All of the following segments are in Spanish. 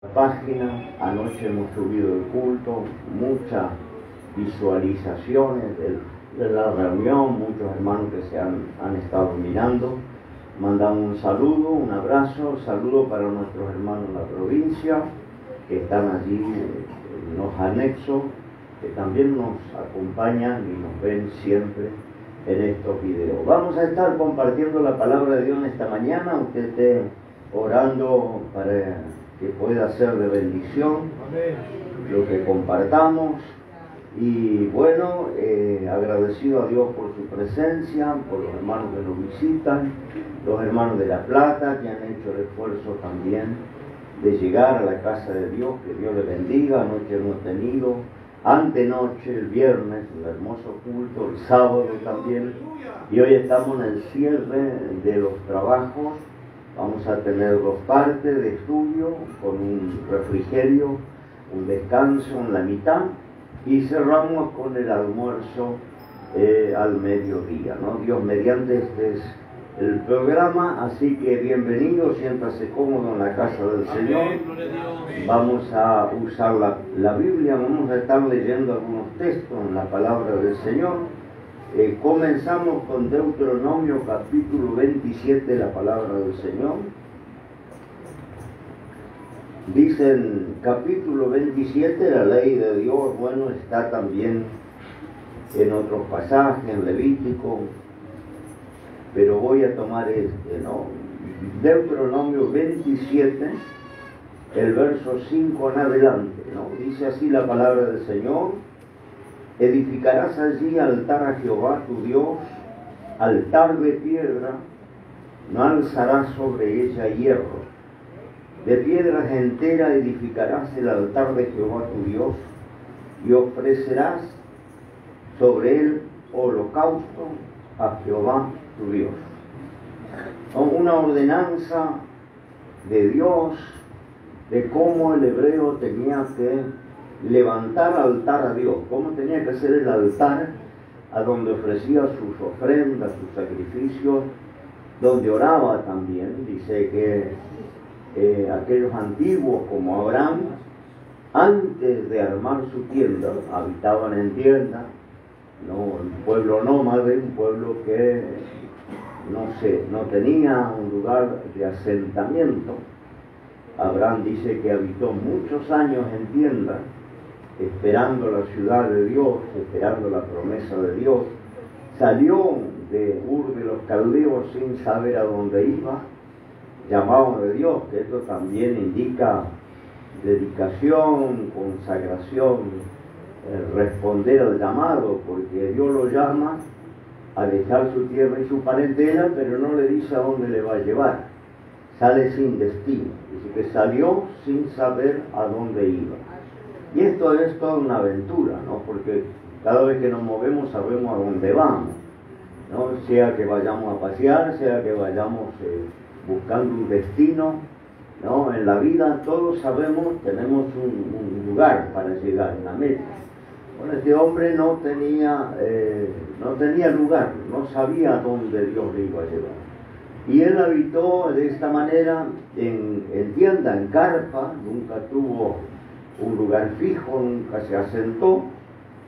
Página. Anoche hemos subido el culto, muchas visualizaciones de la reunión, muchos hermanos que se han estado mirando. Mandamos un saludo, un abrazo, saludo para nuestros hermanos en la provincia que están allí en los anexos, que también nos acompañan y nos ven siempre en estos videos. Vamos a estar compartiendo la palabra de Dios en esta mañana. Usted esté orando para que pueda ser de bendición lo que compartamos. Y bueno, agradecido a Dios por su presencia, por los hermanos que nos visitan, los hermanos de La Plata que han hecho el esfuerzo también de llegar a la casa de Dios. Que Dios les bendiga. Anoche hemos tenido, antenoche, el viernes, un hermoso culto, el sábado también, y hoy estamos en el cierre de los trabajos. Vamos a tener dos partes de estudio con un refrigerio, un descanso en la mitad, y cerramos con el almuerzo al mediodía, ¿no? Dios mediante, este es el programa, así que bienvenido, siéntase cómodo en la casa del Señor. Vamos a usar la Biblia, vamos a estar leyendo algunos textos en la palabra del Señor. Comenzamos con Deuteronomio capítulo 27, la palabra del Señor. Dice en capítulo 27, la ley de Dios, bueno, está también en otros pasajes, en Levítico, pero voy a tomar este, ¿no? Deuteronomio 27, el verso 5 en adelante, ¿no? Dice así la palabra del Señor: edificarás allí altar a Jehová tu Dios, altar de piedra, no alzarás sobre ella hierro. De piedras enteras edificarás el altar de Jehová tu Dios, y ofrecerás sobre él holocausto a Jehová tu Dios. Una ordenanza de Dios de cómo el hebreo tenía que levantar altar a Dios, cómo tenía que ser el altar a donde ofrecía sus ofrendas, sus sacrificios, donde oraba también. Dice que aquellos antiguos como Abraham, antes de armar su tienda, habitaban en tienda, ¿no? Un pueblo nómade, un pueblo que no tenía un lugar de asentamiento. Abraham dice que habitó muchos años en tienda, esperando la ciudad de Dios, esperando la promesa de Dios. Salió de Ur de los Caldeos sin saber a dónde iba, llamado de Dios, que esto también indica dedicación, consagración, responder al llamado, porque Dios lo llama a dejar su tierra y su parentela, pero no le dice a dónde le va a llevar. Sale sin destino, dice que salió sin saber a dónde iba. Y esto es toda una aventura, ¿no? Porque cada vez que nos movemos sabemos a dónde vamos, ¿no? Sea que vayamos a pasear, sea que vayamos buscando un destino, ¿no? En la vida todos sabemos, tenemos un lugar para llegar, una meta. Bueno, este hombre no tenía lugar, no sabía a dónde Dios le iba a llevar. Y él habitó de esta manera en tienda, en carpa, nunca tuvo un lugar fijo, nunca se asentó,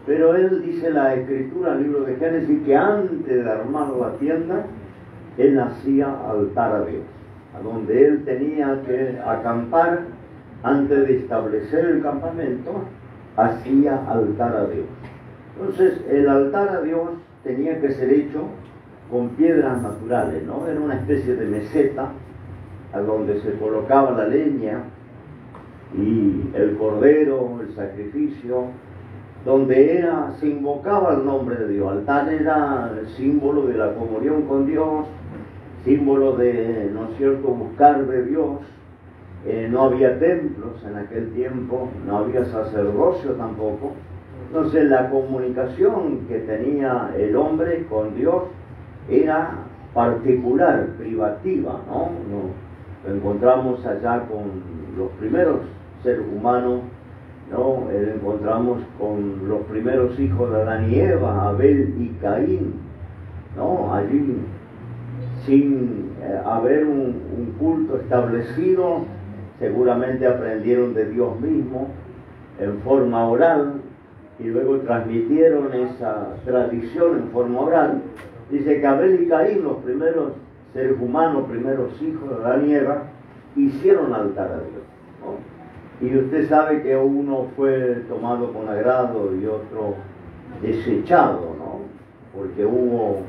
pero él, dice la Escritura, el libro de Génesis, que antes de armar la tienda, él hacía altar a Dios, a donde él tenía que acampar. Antes de establecer el campamento, hacía altar a Dios. Entonces, el altar a Dios tenía que ser hecho con piedras naturales, ¿no? Era una especie de meseta a donde se colocaba la leña y el cordero, el sacrificio, donde se invocaba el nombre de Dios. El altar era el símbolo de la comunión con Dios, símbolo de, ¿no es cierto?, buscar de Dios. No había templos en aquel tiempo, no había sacerdocio tampoco. Entonces la comunicación que tenía el hombre con Dios era particular, privativa, ¿no? Lo encontramos allá con los primeros seres humanos, ¿no? Lo encontramos con los primeros hijos de Adán y Eva, Abel y Caín, ¿no? Allí, sin haber un culto establecido, seguramente aprendieron de Dios mismo en forma oral y luego transmitieron esa tradición en forma oral. Dice que Abel y Caín, los primeros seres humanos, primeros hijos de Adán y Eva, hicieron altar a Dios, ¿no? Y usted sabe que uno fue tomado con agrado y otro desechado, ¿no? Porque hubo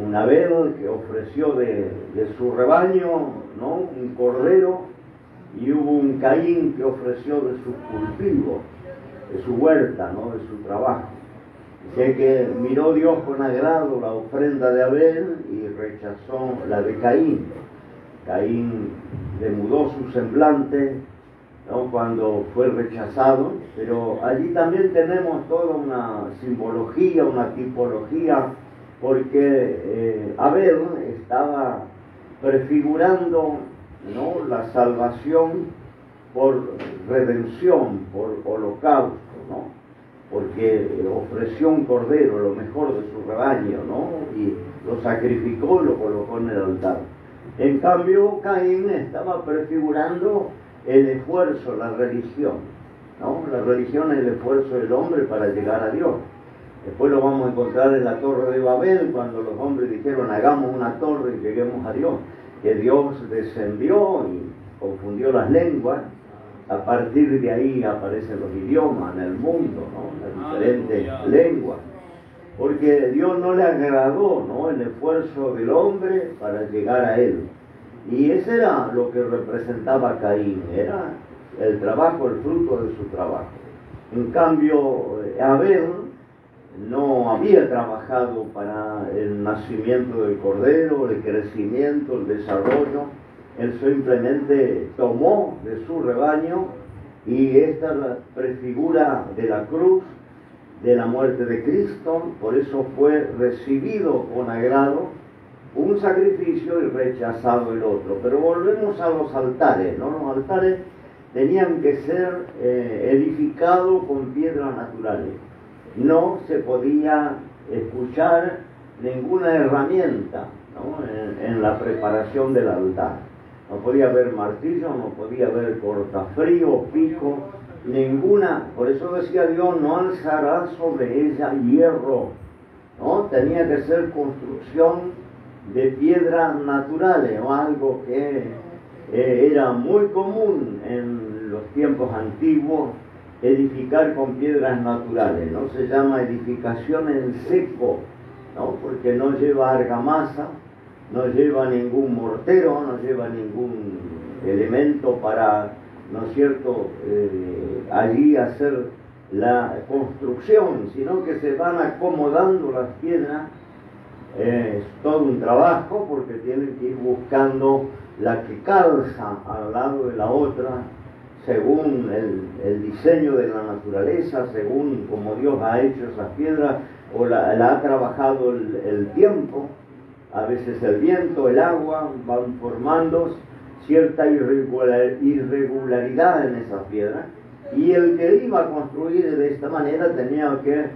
un Abel que ofreció de su rebaño, ¿no?, un cordero, y hubo un Caín que ofreció de sus cultivos, de su huerta, ¿no?, de su trabajo. Dice que miró Dios con agrado la ofrenda de Abel y rechazó la de Caín. Caín demudó su semblante, ¿no?, cuando fue rechazado, pero allí también tenemos toda una simbología, una tipología, porque Abel estaba prefigurando, ¿no?, la salvación por redención, por holocausto, ¿no?, porque ofreció un cordero, lo mejor de su rebaño, ¿no?, y lo sacrificó y lo colocó en el altar. En cambio, Caín estaba prefigurando el esfuerzo, la religión, ¿no? La religión es el esfuerzo del hombre para llegar a Dios. Después lo vamos a encontrar en la Torre de Babel, cuando los hombres dijeron, hagamos una torre y lleguemos a Dios. Que Dios descendió y confundió las lenguas. A partir de ahí aparecen los idiomas en el mundo, ¿no?, las diferentes lenguas. Porque Dios no le agradó, ¿no?, el esfuerzo del hombre para llegar a Él. Y ese era lo que representaba Caín, era el trabajo, el fruto de su trabajo. En cambio, Abel no había trabajado para el nacimiento del cordero, el crecimiento, el desarrollo. Él simplemente tomó de su rebaño, y esta prefigura de la cruz, de la muerte de Cristo. Por eso fue recibido con agrado un sacrificio y rechazado el otro. Pero volvemos a los altares, ¿no? Los altares tenían que ser edificados con piedras naturales. No se podía escuchar ninguna herramienta, ¿no?, en la preparación del altar. No podía haber martillo, no podía haber cortafrío, pico, ninguna. Por eso decía Dios, no alzarás sobre ella hierro, ¿no? Tenía que ser construcción de piedras naturales, o algo que era muy común en los tiempos antiguos, edificar con piedras naturales. No se llama edificación en seco, ¿no?, porque no lleva argamasa, no lleva ningún mortero, no lleva ningún elemento para, ¿no es cierto?, allí hacer la construcción, sino que se van acomodando las piedras. Es todo un trabajo, porque tienen que ir buscando la que calza al lado de la otra, según el diseño de la naturaleza, según como Dios ha hecho esas piedras, o la ha trabajado el tiempo. A veces el viento, el agua, van formando cierta irregularidad en esas piedras, y el que iba a construir de esta manera tenía que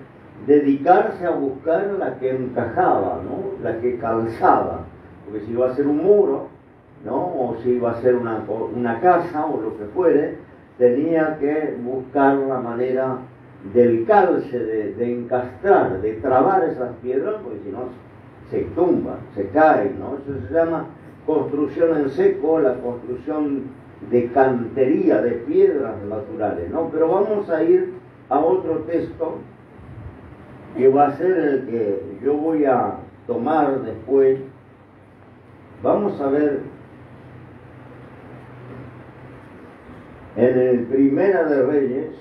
dedicarse a buscar la que encajaba, ¿no?, la que calzaba, porque si iba a ser un muro, ¿no?, o si iba a ser una casa o lo que fuere, tenía que buscar la manera del calce, de encastrar, de trabar esas piedras, porque si no se tumba, se cae, ¿no? Eso se llama construcción en seco, la construcción de cantería, de piedras naturales, ¿no? Pero vamos a ir a otro texto, que va a ser el que yo voy a tomar después. Vamos a ver en el Primera de Reyes.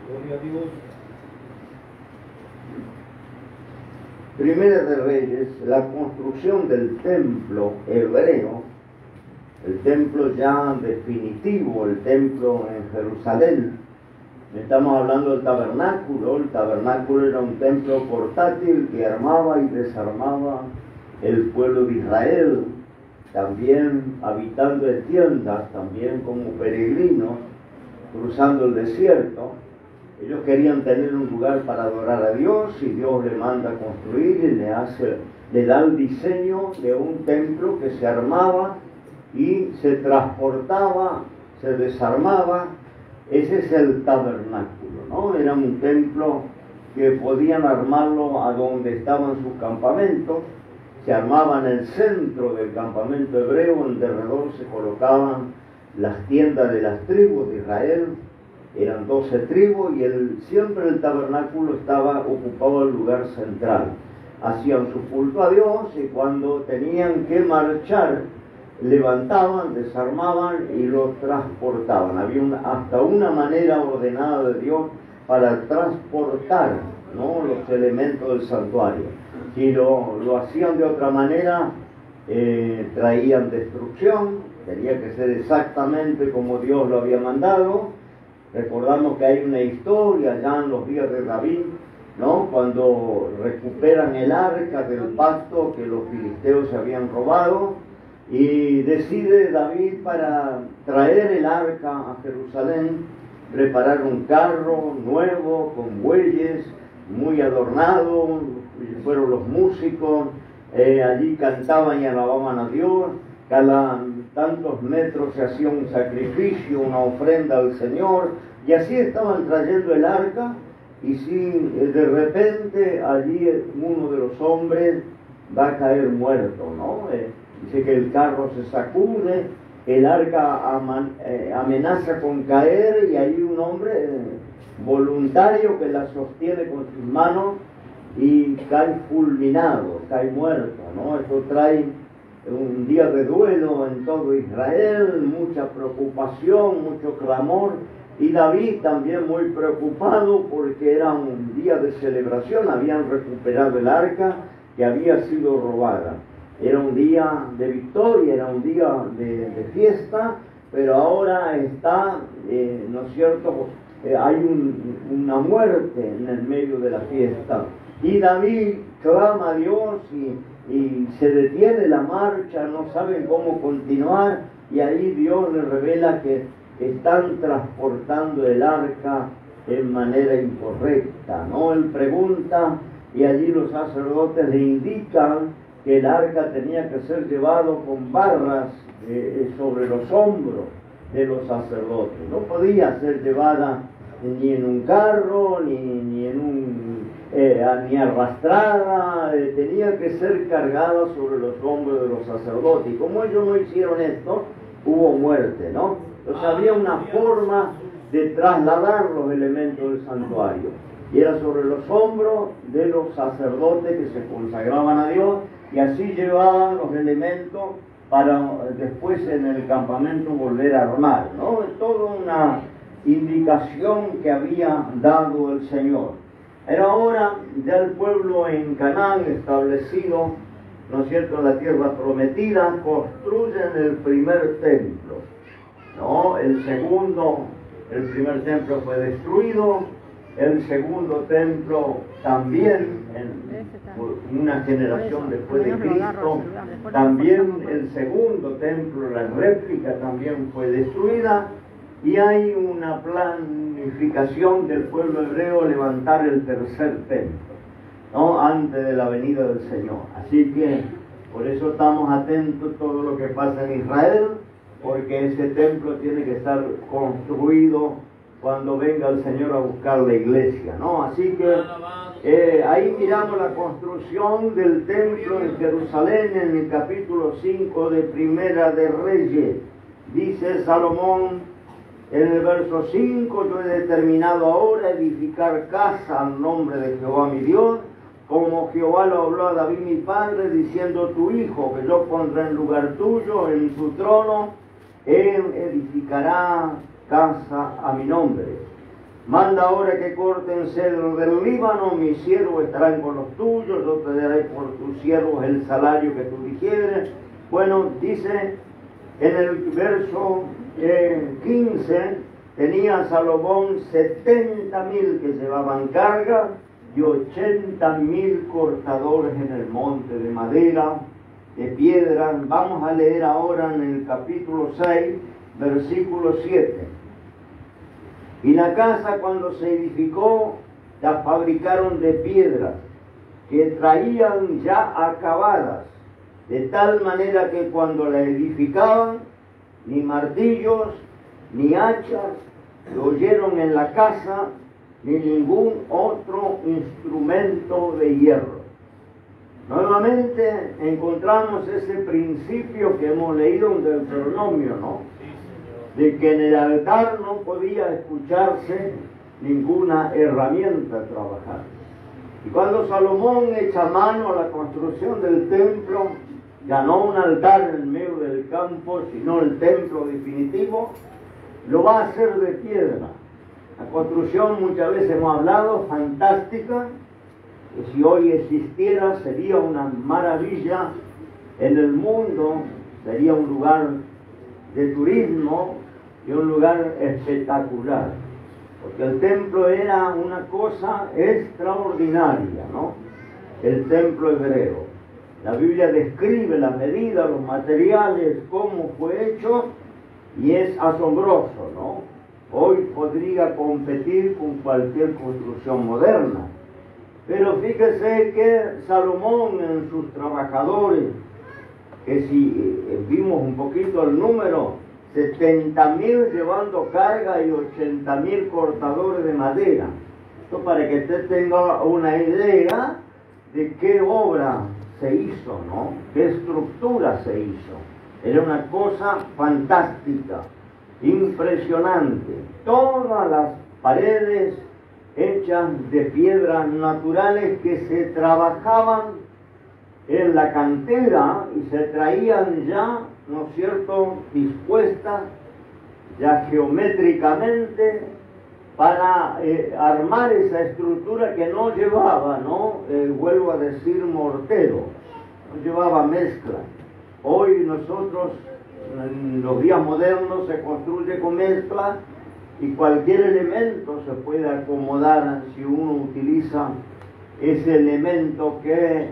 Gloria a Dios. Primera de Reyes, la construcción del templo hebreo, el templo ya definitivo, el templo en Jerusalén. Estamos hablando del tabernáculo. El tabernáculo era un templo portátil que armaba y desarmaba el pueblo de Israel, también habitando en tiendas, también como peregrinos, cruzando el desierto. Ellos querían tener un lugar para adorar a Dios, y Dios le manda a construir y le da el diseño de un templo que se armaba y se transportaba, se desarmaba. Ese es el tabernáculo, ¿no? Era un templo que podían armarlo a donde estaban sus campamentos. Se armaba en el centro del campamento hebreo, en derredor se colocaban las tiendas de las tribus de Israel. Eran 12 tribus y siempre el tabernáculo ocupaba el lugar central. Hacían su culto a Dios y cuando tenían que marchar, levantaban, desarmaban y lo transportaban. Había hasta una manera ordenada de Dios para transportar, ¿no?, los elementos del santuario. Si lo hacían de otra manera, traían destrucción. Tenía que ser exactamente como Dios lo había mandado. Recordamos que hay una historia ya en los días de David, ¿no?, cuando recuperan el arca del pacto que los filisteos se habían robado, y decide David, para traer el arca a Jerusalén, preparar un carro nuevo con bueyes, muy adornado. Fueron los músicos, allí cantaban y alababan a Dios. Cada tantos metros se hacía un sacrificio, una ofrenda al Señor, y así estaban trayendo el arca. Y si de repente allí uno de los hombres va a caer muerto, ¿no? Dice que el carro se sacude, el arca amenaza con caer, y hay un hombre voluntario que la sostiene con sus manos y cae fulminado, cae muerto, ¿no? Esto trae un día de duelo en todo Israel, mucha preocupación, mucho clamor, y David también muy preocupado porque era un día de celebración. Habían recuperado el arca que había sido robada. Era un día de victoria, era un día de fiesta, pero ahora está, ¿no es cierto?, hay una muerte en el medio de la fiesta. Y David clama a Dios y se detiene la marcha, no saben cómo continuar, y ahí Dios le revela que están transportando el arca en manera incorrecta, ¿no? Él pregunta y allí los sacerdotes le indican que el arca tenía que ser llevado con barras sobre los hombros de los sacerdotes. No podía ser llevada ni en un carro, ni arrastrada, tenía que ser cargada sobre los hombros de los sacerdotes. Y como ellos no hicieron esto, hubo muerte, ¿no? Entonces había una forma de trasladar los elementos del santuario, y era sobre los hombros de los sacerdotes que se consagraban a Dios, y así llevaban los elementos para después en el campamento volver a armar, ¿no? Es toda una indicación que había dado el Señor. Pero ahora ya el pueblo en Canaán establecido, ¿no es cierto?, en la tierra prometida, construyen el primer templo, ¿no? El primer templo fue destruido, el segundo templo también, una generación después de Cristo, también el segundo templo, la réplica también fue destruida, y hay una planificación del pueblo hebreo levantar el tercer templo, ¿no?, antes de la venida del Señor. Así que por eso estamos atentos a todo lo que pasa en Israel, porque ese templo tiene que estar construido cuando venga el Señor a buscar la iglesia, ¿no? Así que ahí miramos la construcción del templo en Jerusalén en el capítulo 5 de Primera de Reyes. Dice Salomón en el verso 5: yo he determinado ahora edificar casa al nombre de Jehová mi Dios, como Jehová lo habló a David mi padre, diciendo: tu hijo, que yo pondré en lugar tuyo, en su trono, él edificará casa a mi nombre. Manda ahora que corten cedro del Líbano, mis siervos estarán con los tuyos, yo te daré por tus siervos el salario que tú dijeres. Bueno, dice en el verso 15, tenía Salomón 70.000 que llevaban carga y 80.000 cortadores en el monte de madera, de piedra. Vamos a leer ahora en el capítulo 6, versículo 7. Y la casa, cuando se edificó, la fabricaron de piedras que traían ya acabadas, de tal manera que cuando la edificaban, ni martillos, ni hachas, lo oyeron en la casa, ni ningún otro instrumento de hierro. Nuevamente encontramos ese principio que hemos leído en Deuteronomio, ¿no? De que en el altar no podía escucharse ninguna herramienta a trabajar. Y cuando Salomón echa mano a la construcción del templo, ya no un altar en medio del campo, sino el templo definitivo, lo va a hacer de piedra. La construcción, muchas veces hemos hablado, fantástica, que si hoy existiera sería una maravilla en el mundo, sería un lugar de turismo y un lugar espectacular, porque el templo era una cosa extraordinaria, ¿no? El templo hebreo. La Biblia describe las medidas, los materiales, cómo fue hecho, y es asombroso, ¿no? Hoy podría competir con cualquier construcción moderna. Pero fíjese que Salomón en sus trabajadores, que si vimos un poquito el número, 70.000 llevando carga y 80.000 cortadores de madera. Esto para que usted tenga una idea de qué obra se hizo, ¿no? Qué estructura se hizo. Era una cosa fantástica, impresionante. Todas las paredes hechas de piedras naturales que se trabajaban en la cantera y se traían ya, ¿no es cierto?, dispuestas ya geométricamente para armar esa estructura que no llevaba, ¿no? Vuelvo a decir, mortero, no llevaba mezcla. Hoy nosotros, en los días modernos, se construye con mezcla y cualquier elemento se puede acomodar si uno utiliza ese elemento que,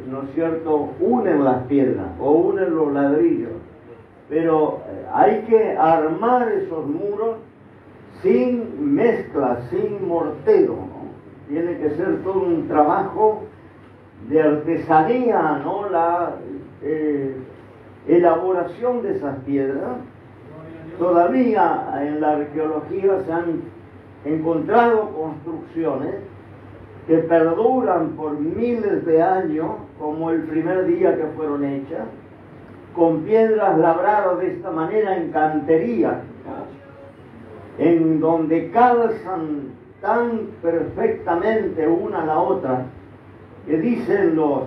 ¿no es cierto?, unen las piedras o unen los ladrillos. Pero hay que armar esos muros sin mezcla, sin mortero, ¿no? Tiene que ser todo un trabajo de artesanía, ¿no? La elaboración de esas piedras. Todavía en la arqueología se han encontrado construcciones que perduran por miles de años, como el primer día que fueron hechas, con piedras labradas de esta manera en cantería, en donde calzan tan perfectamente una a la otra, que dicen los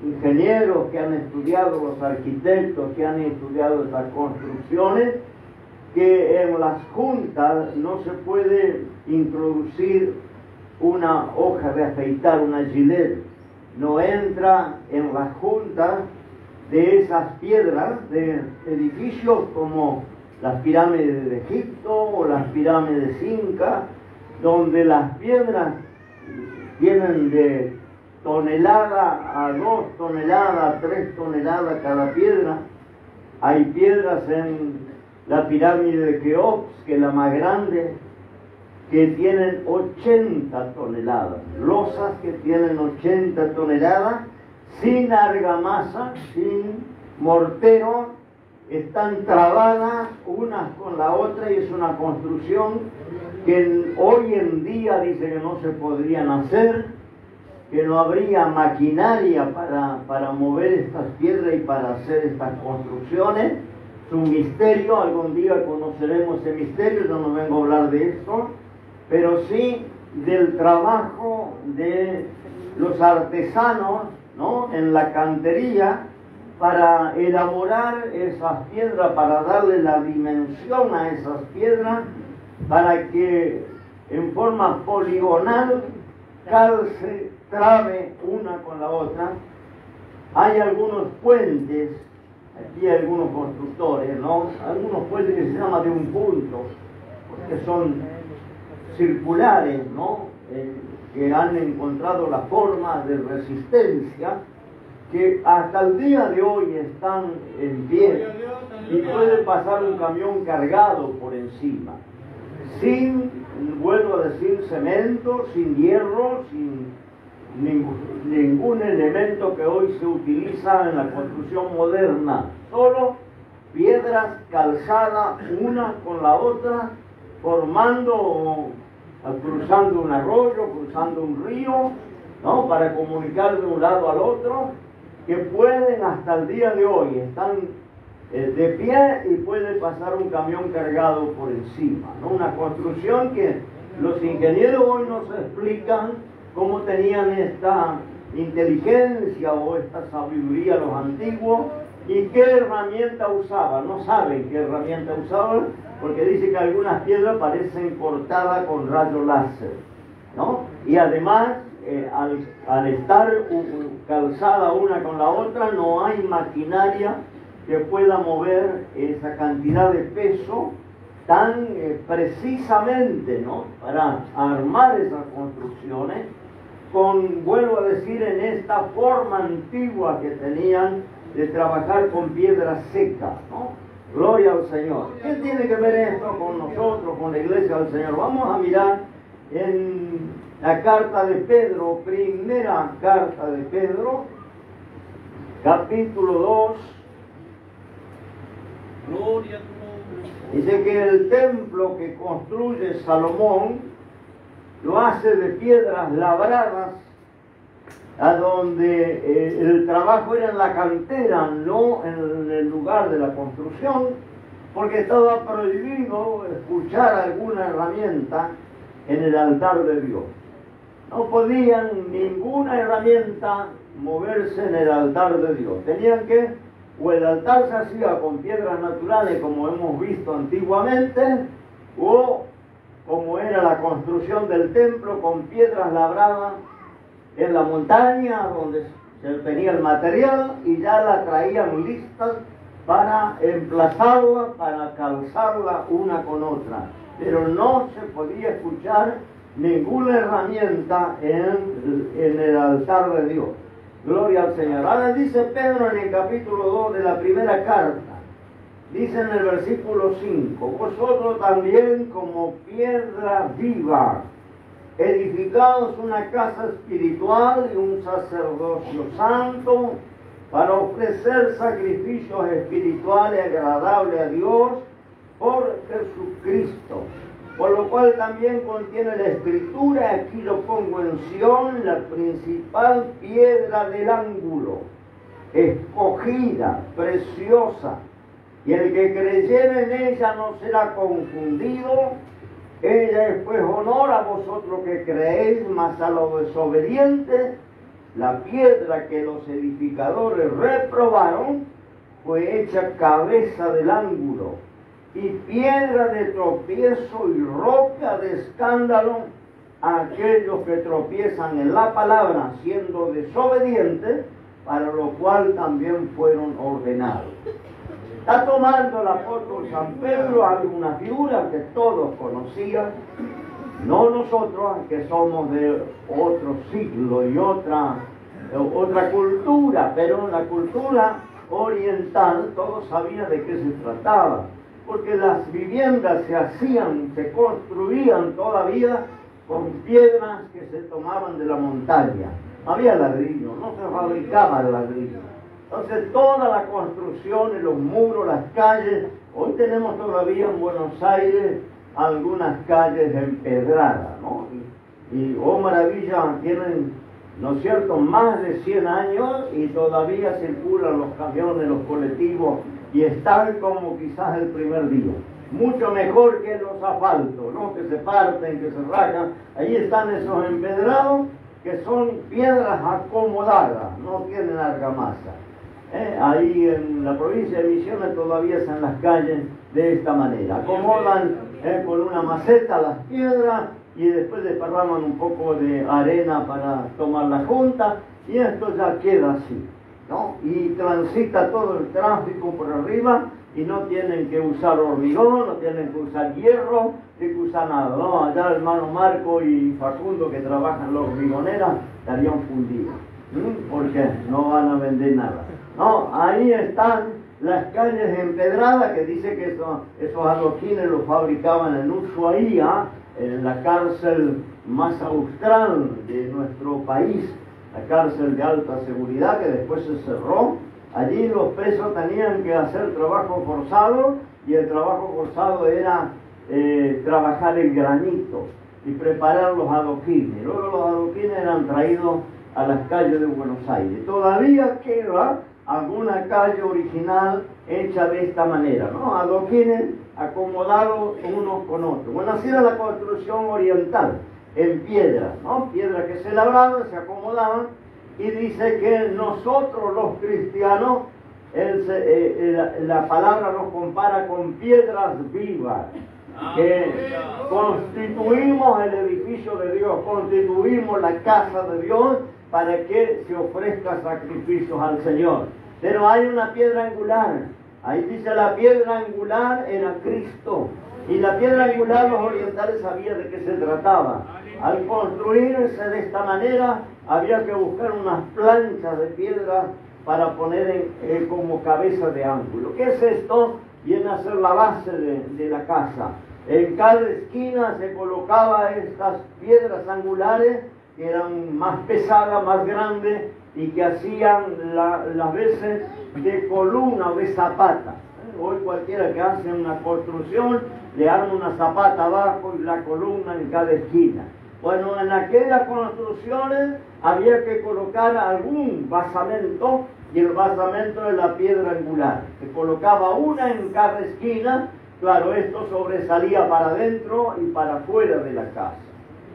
ingenieros que han estudiado, los arquitectos que han estudiado estas construcciones, que en las juntas no se puede introducir una hoja de afeitar, una gilet, no entra en las juntas de esas piedras de edificios como las pirámides de Egipto o las pirámides incas, donde las piedras tienen de tonelada a 2 toneladas, 3 toneladas cada piedra. Hay piedras en la pirámide de Keops, que es la más grande, que tienen 80 toneladas, losas que tienen 80 toneladas, sin argamasa, sin mortero, están trabadas unas con la otra y es una construcción que hoy en día dice que no se podrían hacer, que no habría maquinaria para mover estas piedras y para hacer estas construcciones. Es un misterio, algún día conoceremos ese misterio, yo no vengo a hablar de esto, pero sí del trabajo de los artesanos, ¿no?, en la cantería, para elaborar esas piedras, para darle la dimensión a esas piedras, para que en forma poligonal calce, trabe una con la otra. Hay algunos puentes, aquí hay algunos constructores, ¿no?, algunos puentes que se llaman de un punto, porque son circulares, ¿no?, que han encontrado la forma de resistencia, que hasta el día de hoy están en pie y puede pasar un camión cargado por encima, sin, vuelvo a decir, cemento, sin hierro, sin ningún elemento que hoy se utiliza en la construcción moderna, solo piedras calzadas una con la otra, cruzando un arroyo, cruzando un río, ¿no? Para comunicar de un lado al otro, que pueden hasta el día de hoy, están de pie y puede pasar un camión cargado por encima, ¿no? Una construcción que los ingenieros hoy nos explican cómo tenían esta inteligencia o esta sabiduría los antiguos y qué herramienta usaban. No saben qué herramienta usaban porque dice que algunas piedras parecen cortadas con rayo láser, ¿no? Y además, al estar calzada una con la otra, no hay maquinaria que pueda mover esa cantidad de peso tan precisamente, ¿no? Para armar esas construcciones vuelvo a decir, en esta forma antigua que tenían de trabajar con piedra seca, ¿no? Gloria al Señor. ¿Qué tiene que ver esto con nosotros, con la iglesia del Señor? Vamos a mirar en la carta de Pedro, primera carta de Pedro, capítulo 2. Gloria a tu nombre. Dice que el templo que construye Salomón lo hace de piedras labradas, a donde el trabajo era en la cantera, no en el lugar de la construcción, porque estaba prohibido escuchar alguna herramienta en el altar de Dios. No podían ninguna herramienta moverse en el altar de Dios. Tenían que, o el altar se hacía con piedras naturales como hemos visto antiguamente, o como era la construcción del templo con piedras labradas en la montaña donde se tenía el material y ya la traían listas para emplazarla, para calzarla una con otra. Pero no se podía escuchar ninguna herramienta en el altar de Dios. Gloria al Señor. Ahora dice Pedro en el capítulo 2 de la primera carta, dice en el versículo 5, vosotros también como piedra viva, edificaos una casa espiritual y un sacerdocio santo para ofrecer sacrificios espirituales agradables a Dios por Jesucristo. Por lo cual también contiene la Escritura, aquí lo pongo en Sión, la principal piedra del ángulo, escogida, preciosa, y el que creyere en ella no será confundido. Ella es pues honor a vosotros que creéis, mas a los desobedientes, la piedra que los edificadores reprobaron, fue hecha cabeza del ángulo, y piedra de tropiezo y roca de escándalo a aquellos que tropiezan en la palabra, siendo desobedientes, para lo cual también fueron ordenados. Está tomando el apóstol San Pedro alguna figura que todos conocían, no nosotros que somos de otro siglo y otra cultura, pero en la cultura oriental todos sabían de qué se trataba, porque las viviendas se construían todavía con piedras que se tomaban de la montaña. No había ladrillo, no se fabricaba el ladrillo. Entonces toda la construcción, los muros, las calles, hoy tenemos todavía en Buenos Aires algunas calles empedradas, ¿no? Y oh maravilla, tienen, ¿no es cierto?, más de 100 años y todavía circulan los camiones, los colectivos, y están como quizás el primer día. Mucho mejor que los asfaltos, ¿no?, que se parten, que se rajan. Ahí están esos empedrados que son piedras acomodadas, no tienen argamasa. Ahí en la provincia de Misiones todavía están las calles de esta manera. Acomodan con una maceta las piedras y después desparraman un poco de arena para tomar la junta y esto ya queda así, ¿no? Y transita todo el tráfico por arriba y no tienen que usar hormigón, no tienen que usar hierro, no tienen que usar nada, ¿no? Allá el hermano Marco y Facundo que trabajan en la hormigonera estarían fundidos, porque no van a vender nada. No, ahí están las calles empedradas, que dice que esos adoquines los fabricaban en Ushuaia, en la cárcel más austral de nuestro país, la cárcel de alta seguridad que después se cerró. Allí los presos tenían que hacer trabajo forzado y el trabajo forzado era trabajar el granito y preparar los adoquines. Luego los adoquines eran traídos a las calles de Buenos Aires. Todavía queda alguna calle original hecha de esta manera, ¿no? Adoquines acomodados unos con otros. Bueno, así era la construcción oriental, en piedra, ¿no? Piedras que se labraban, se acomodaban, y dice que nosotros los cristianos, la palabra nos compara con piedras vivas, que constituimos el edificio de Dios, constituimos la casa de Dios para que se ofrezca sacrificios al Señor. Pero hay una piedra angular, ahí dice la piedra angular era Cristo, y la piedra angular los orientales sabían de qué se trataba. Al construirse de esta manera había que buscar unas planchas de piedra para poner como cabeza de ángulo. ¿Qué es esto? Viene a ser la base de la casa. En cada esquina se colocaban estas piedras angulares que eran más pesadas, más grandes y que hacían las veces de columna o de zapata. Hoy cualquiera que hace una construcción le arma una zapata abajo y la columna en cada esquina. Bueno, en aquellas construcciones había que colocar algún basamento, y el basamento es la piedra angular. Se colocaba una en cada esquina. Claro, esto sobresalía para adentro y para afuera de la casa,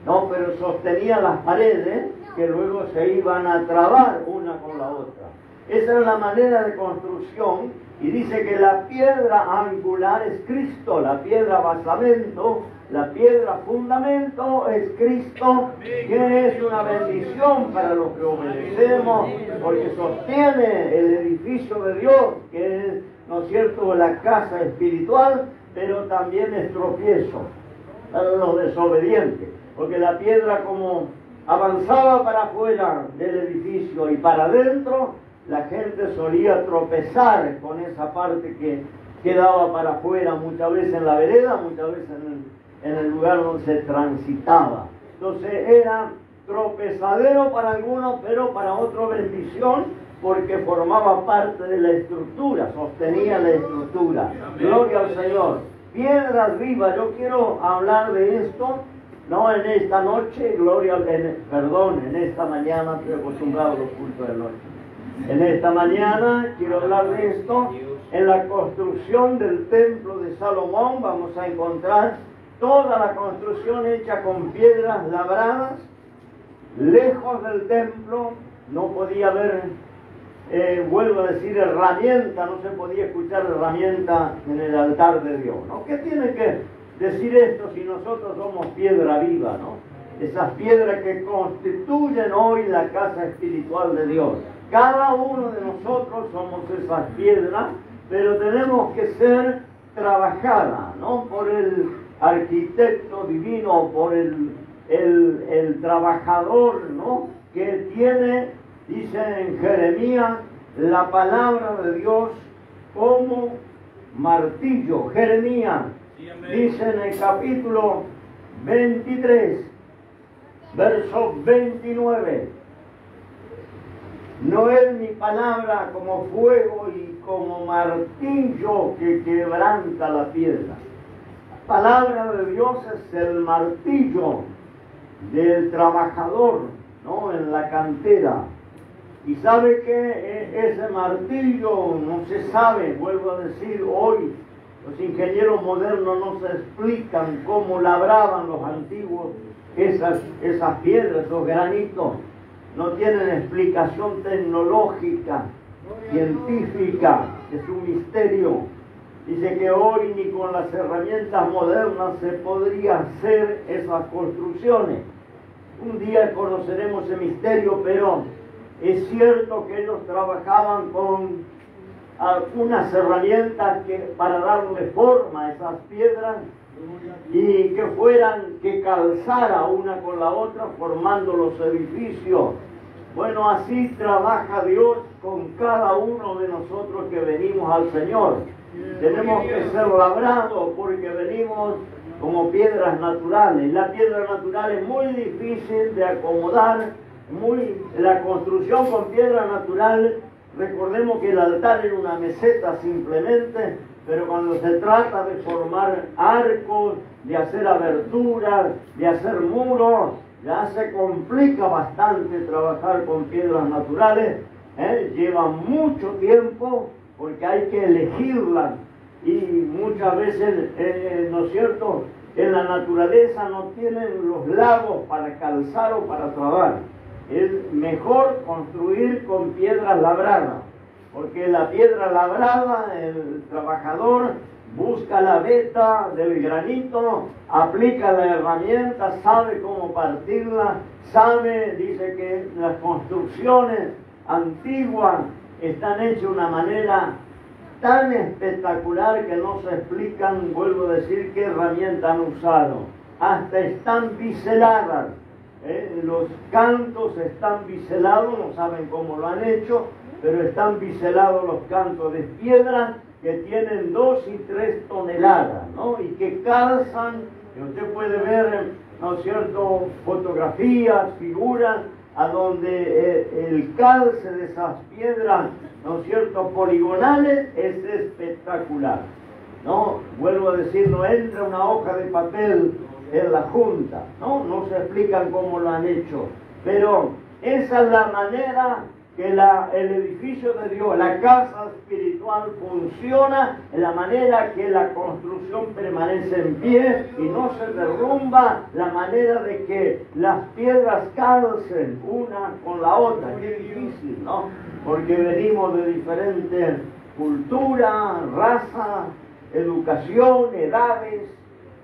¿no? Pero sostenía las paredes que luego se iban a trabar una con la otra. Esa era la manera de construcción, y dice que la piedra angular es Cristo, la piedra basamento, la piedra fundamento es Cristo, que es una bendición para los que obedecemos, porque sostiene el edificio de Dios, que es, ¿no es cierto?, la casa espiritual, pero también es tropiezo para los desobedientes, porque la piedra como avanzaba para afuera del edificio y para adentro, la gente solía tropezar con esa parte que quedaba para afuera, muchas veces en la vereda, muchas veces en el lugar donde se transitaba. Entonces era tropezadero para algunos, pero para otros bendición, porque formaba parte de la estructura, sostenía la estructura. Gloria al Señor. Piedras vivas, yo quiero hablar de esto, no en esta noche, en esta mañana, estoy acostumbrado a los cultos de la noche. En esta mañana quiero hablar de esto. En la construcción del templo de Salomón vamos a encontrar toda la construcción hecha con piedras labradas. Lejos del templo no podía haber, vuelvo a decir, herramienta, no se podía escuchar herramienta en el altar de Dios, ¿no? ¿Qué tiene que decir esto si nosotros somos piedra viva, ¿no? Esas piedras que constituyen hoy la casa espiritual de Dios. Cada uno de nosotros somos esas piedras, pero tenemos que ser trabajadas, ¿no? Por el arquitecto divino, por el trabajador, ¿no? Que tiene, dice en Jeremías, la palabra de Dios como martillo. Jeremías dice en el capítulo 23, verso 29, no es mi palabra como fuego y como martillo que quebranta la piedra. La palabra de Dios es el martillo del trabajador, ¿no? En la cantera. Y sabe que ese martillo no se sabe, vuelvo a decir, hoy los ingenieros modernos no se explican cómo labraban los antiguos esas piedras, esos granitos. No tienen explicación tecnológica, científica, es un misterio. Dice que hoy ni con las herramientas modernas se podría hacer esas construcciones. Un día conoceremos ese misterio, pero es cierto que ellos trabajaban con algunas herramientas para darle forma a esas piedras y que calzara una con la otra formando los edificios. Bueno, así trabaja Dios con cada uno de nosotros que venimos al Señor. Tenemos que ser labrados porque venimos como piedras naturales. La piedra natural es muy difícil de acomodar, la construcción con piedra natural, recordemos que el altar era una meseta simplemente, pero cuando se trata de formar arcos, de hacer aberturas, de hacer muros, ya se complica bastante trabajar con piedras naturales, lleva mucho tiempo porque hay que elegirlas y muchas veces, ¿no es cierto?, en la naturaleza no tienen los lagos para calzar o para trabar. Es mejor construir con piedras labradas, porque la piedra labrada, el trabajador busca la veta del granito, aplica la herramienta, sabe cómo partirla, dice que las construcciones antiguas están hechas de una manera tan espectacular que no se explican, vuelvo a decir, qué herramienta han usado. Hasta están biseladas. Los cantos están biselados, no saben cómo lo han hecho, pero están biselados los cantos de piedra que tienen 2 y 3 toneladas, ¿no? Y que calzan, y usted puede ver, ¿no es cierto?, fotografías, figuras, a donde el calce de esas piedras, ¿no es cierto?, poligonales, es espectacular, ¿no? Vuelvo a decir, no entra una hoja de papel en la junta, no se explican cómo lo han hecho, pero esa es la manera que el edificio de Dios, la casa espiritual funciona, en la manera que la construcción permanece en pie y no se derrumba, la manera de que las piedras calcen una con la otra. Qué difícil, ¿no? Porque venimos de diferentes culturas, razas, educación, edades,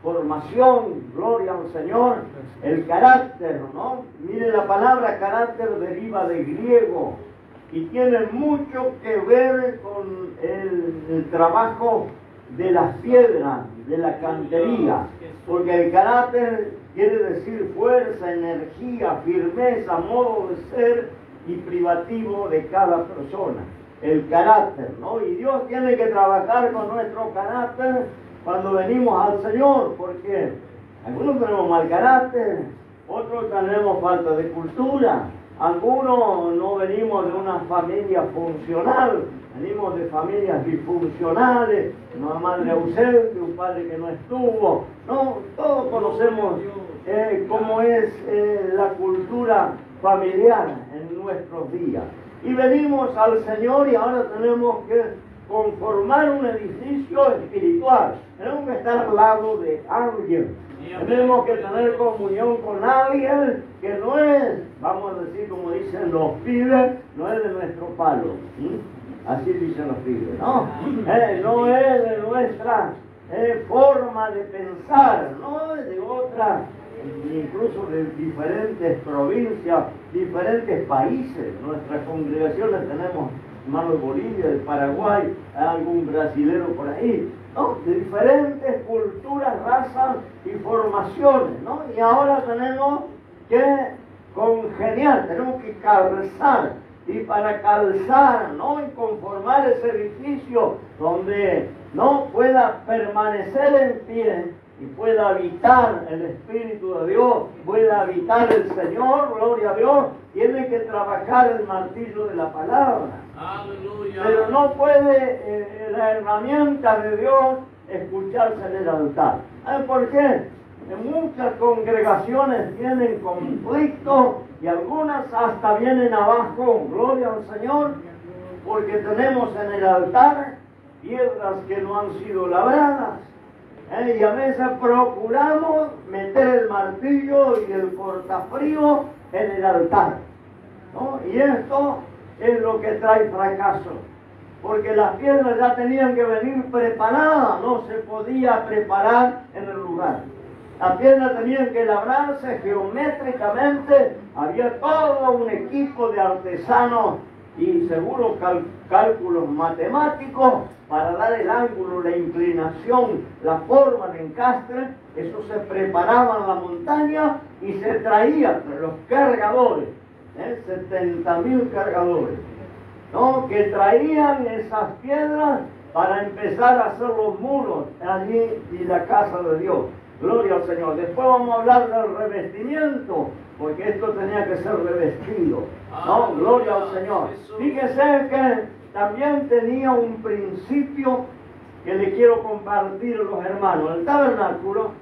formación, gloria al Señor, el carácter, ¿no? Mire, la palabra carácter deriva de griego y tiene mucho que ver con el trabajo de las piedras, de la cantería, porque el carácter quiere decir fuerza, energía, firmeza, modo de ser y privativo de cada persona, el carácter, ¿no? Y Dios tiene que trabajar con nuestro carácter cuando venimos al Señor, porque algunos tenemos mal carácter, otros tenemos falta de cultura, algunos no venimos de una familia funcional, venimos de familias disfuncionales, una madre ausente, un padre que no estuvo, no, todos conocemos cómo es la cultura familiar en nuestros días. Y venimos al Señor y ahora tenemos que conformar un edificio espiritual. Tenemos que estar al lado de alguien. Tenemos que tener comunión con alguien que no es, vamos a decir como dicen los pibes, no es de nuestro palo. Así dicen los pibes, ¿no? No es de nuestra forma de pensar, no es de otra, incluso de diferentes provincias, diferentes países. Nuestras congregaciones tenemos hermanos de Bolivia, de Paraguay, algún brasilero por ahí, ¿no? De diferentes culturas, razas y formaciones, ¿no? Y ahora tenemos que congeniar, tenemos que calzar, y para calzar, ¿no?, y conformar ese edificio donde no pueda permanecer en pie y pueda habitar el Espíritu de Dios, pueda habitar el Señor, gloria a Dios, tiene que trabajar el martillo de la palabra. Aleluya. Pero no puede la herramienta de Dios escucharse en el altar. ¿Por qué? En muchas congregaciones tienen conflictos y algunas hasta vienen abajo, gloria al Señor, porque tenemos en el altar piedras que no han sido labradas. Y a veces procuramos meter el martillo y el cortafrío en el altar, ¿no? Y esto es lo que trae fracaso, porque las piedras ya tenían que venir preparadas, no se podía preparar en el lugar. Las piedras tenían que labrarse geométricamente, había todo un equipo de artesanos y seguros cálculos matemáticos para dar el ángulo, la inclinación, la forma de encastre. Eso se preparaba en la montaña y se traía los cargadores, 70.000 cargadores, ¿no?, que traían esas piedras para empezar a hacer los muros allí y la casa de Dios. Gloria al Señor. Después vamos a hablar del revestimiento, porque esto tenía que ser revestido. No, gloria al Señor. Fíjese que también tenía un principio que le quiero compartir a los hermanos. El tabernáculo,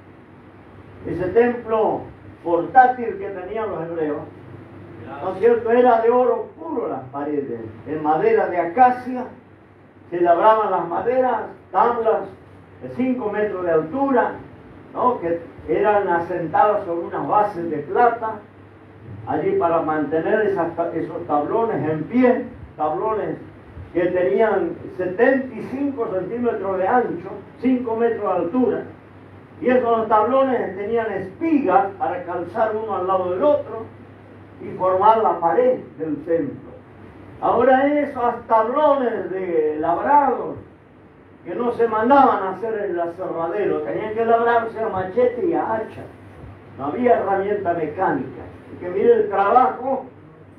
ese templo portátil que tenían los hebreos, ¿no es cierto? Era de oro puro las paredes, en madera de acacia, se labraban las maderas, tablas de 5 metros de altura, ¿no? Que eran asentadas sobre unas bases de plata, allí para mantener esos tablones en pie, tablones que tenían 75 centímetros de ancho, 5 metros de altura, y esos tablones tenían espigas para calzar uno al lado del otro y formar la pared del templo. Ahora esos tablones de labrados, que no se mandaban a hacer en el aserradero, tenían que labrarse a machete y a hacha, no había herramienta mecánica. Y que mire el trabajo,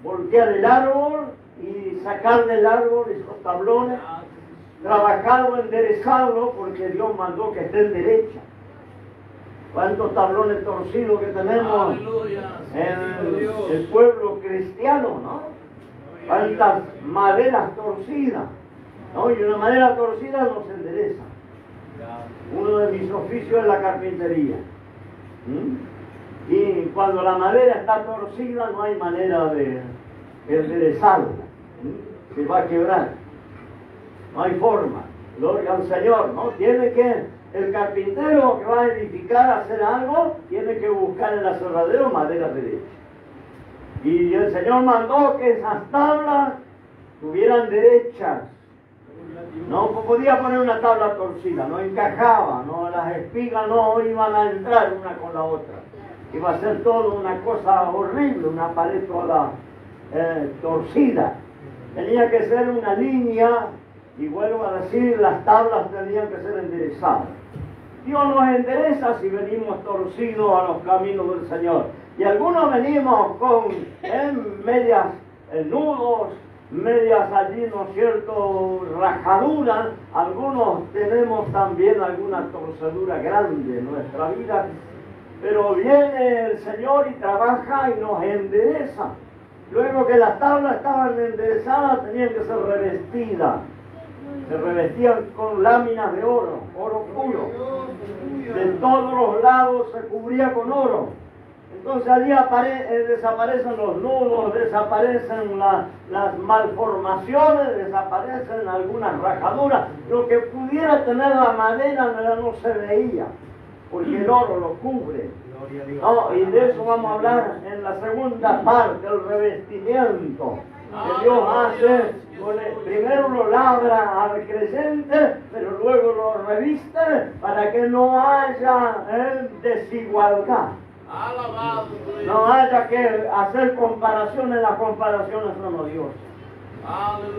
voltear el árbol y sacar del árbol esos tablones, trabajarlo, enderezarlo, porque Dios mandó que estén derechas. ¿Cuántos tablones torcidos que tenemos en el pueblo cristiano, no? ¿Cuántas maderas torcidas? ¿No? Y una madera torcida no se endereza. Uno de mis oficios es la carpintería. Y cuando la madera está torcida no hay manera de enderezarla. Se va a quebrar. No hay forma. Gloria al Señor, ¿no? Tiene que, el carpintero que va a edificar, hacer algo, tiene que buscar en el aserradero madera derecha. Y el Señor mandó que esas tablas estuvieran derechas. No podía poner una tabla torcida, no encajaba, no, las espigas no iban a entrar una con la otra. Iba a ser todo una cosa horrible, una pared toda torcida. Tenía que ser una línea, y vuelvo a decir, las tablas tenían que ser enderezadas. Dios nos endereza si venimos torcidos a los caminos del Señor. Y algunos venimos con medias nudos, medias allí, ¿no es cierto?, rajaduras. Algunos tenemos también alguna torcedura grande en nuestra vida. Pero viene el Señor y trabaja y nos endereza. Luego que las tablas estaban enderezadas, tenían que ser revestidas. Se revestían con láminas de oro, oro puro. De todos los lados se cubría con oro. Entonces allí desaparecen los nudos, desaparecen las malformaciones, desaparecen algunas rajaduras. Lo que pudiera tener la madera no se veía, porque el oro lo cubre. No, y de eso vamos a hablar en la segunda parte, el revestimiento que Dios hace. Primero lo labra al creyente, pero luego lo reviste para que no haya desigualdad. No haya que hacer comparaciones, las comparaciones son odiosas.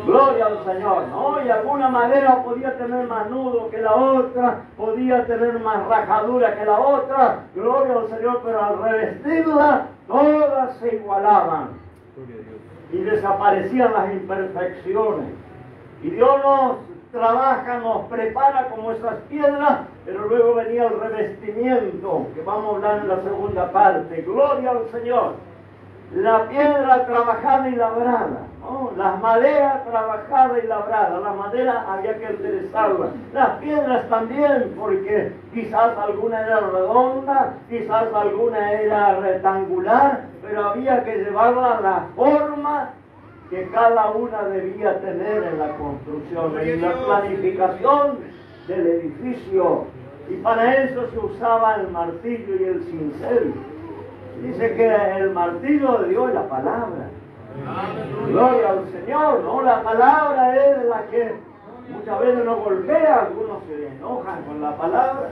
Gloria al Señor, ¿no? Y alguna madera podía tener más nudo que la otra, podía tener más rajadura que la otra, gloria al Señor, pero al revestirla, todas se igualaban. Y desaparecían las imperfecciones. Y Dios nos trabaja, nos prepara como esas piedras, pero luego venía el revestimiento, que vamos a hablar en la segunda parte. Gloria al Señor. La piedra trabajada y labrada, ¿no? Las maderas trabajadas y labradas. La madera había que enderezarla. Las piedras también, porque quizás alguna era redonda, quizás alguna era rectangular, pero había que llevarla a la forma que cada una debía tener en la construcción, en la planificación del edificio. Y para eso se usaba el martillo y el cincel. Dice que el martillo de Dios es la palabra. Gloria al Señor, ¿no? La palabra es la que muchas veces nos golpea, algunos se enojan con la palabra.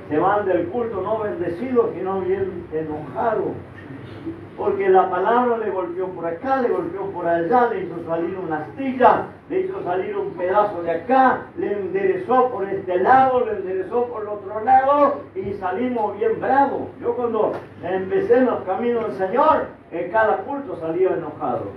Se van del culto no bendecidos, sino bien enojados. Porque la palabra le golpeó por acá, le golpeó por allá, le hizo salir una astilla, le hizo salir un pedazo de acá, le enderezó por este lado, le enderezó por el otro lado y salimos bien bravos. Yo cuando empecé en los caminos del Señor, en cada culto salía enojado.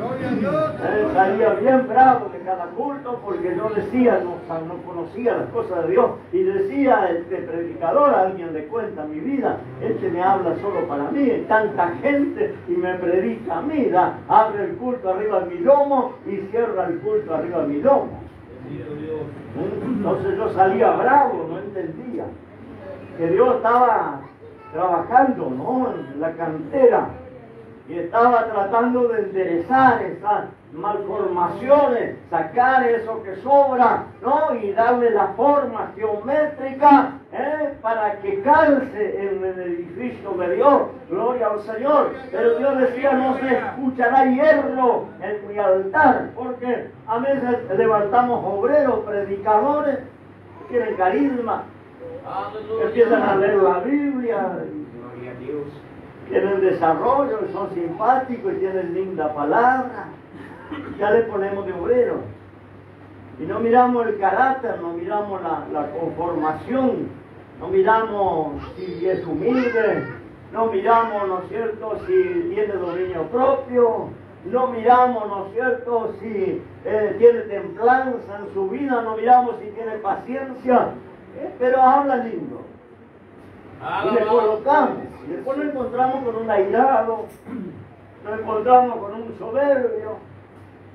Él salía bien bravo de cada culto porque no decía, no conocía las cosas de Dios. Y decía este predicador, alguien le cuenta mi vida, este me habla solo para mí, hay tanta gente y me predica a mí, abre el culto arriba de mi lomo y cierra el culto arriba de mi lomo. Entonces yo salía bravo, no entendía que Dios estaba trabajando, ¿no?, en la cantera y estaba tratando de enderezar esas malformaciones, sacar eso que sobra, ¿no?, y darle la forma geométrica para que calce en el edificio de Dios. Gloria al Señor. Pero Dios decía, no se escuchará hierro en mi altar, porque a veces levantamos obreros, predicadores, que tienen carisma, que empiezan a leer la Biblia, Gloria a Dios. tienen desarrollo, son simpáticos y tienen linda palabra. Ya le ponemos de obrero. Y no miramos el carácter, no miramos la conformación, no miramos si es humilde, no miramos, ¿no es cierto?, si tiene dominio propio, no miramos, ¿no es cierto?, si tiene templanza en su vida, no miramos si tiene paciencia, pero habla lindo. Y le colocamos, y después lo encontramos con un airado, lo encontramos con un soberbio,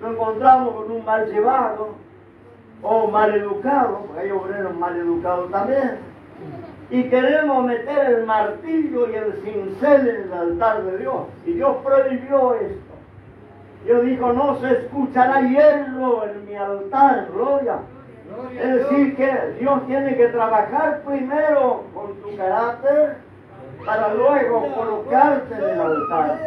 lo encontramos con un mal llevado o mal educado, porque hay obreros mal educados también, y queremos meter el martillo y el cincel en el altar de Dios, y Dios prohibió esto. Dios dijo, no se escuchará hierro en mi altar, gloria. Es decir, que Dios tiene que trabajar primero con tu carácter para luego colocarte en el altar.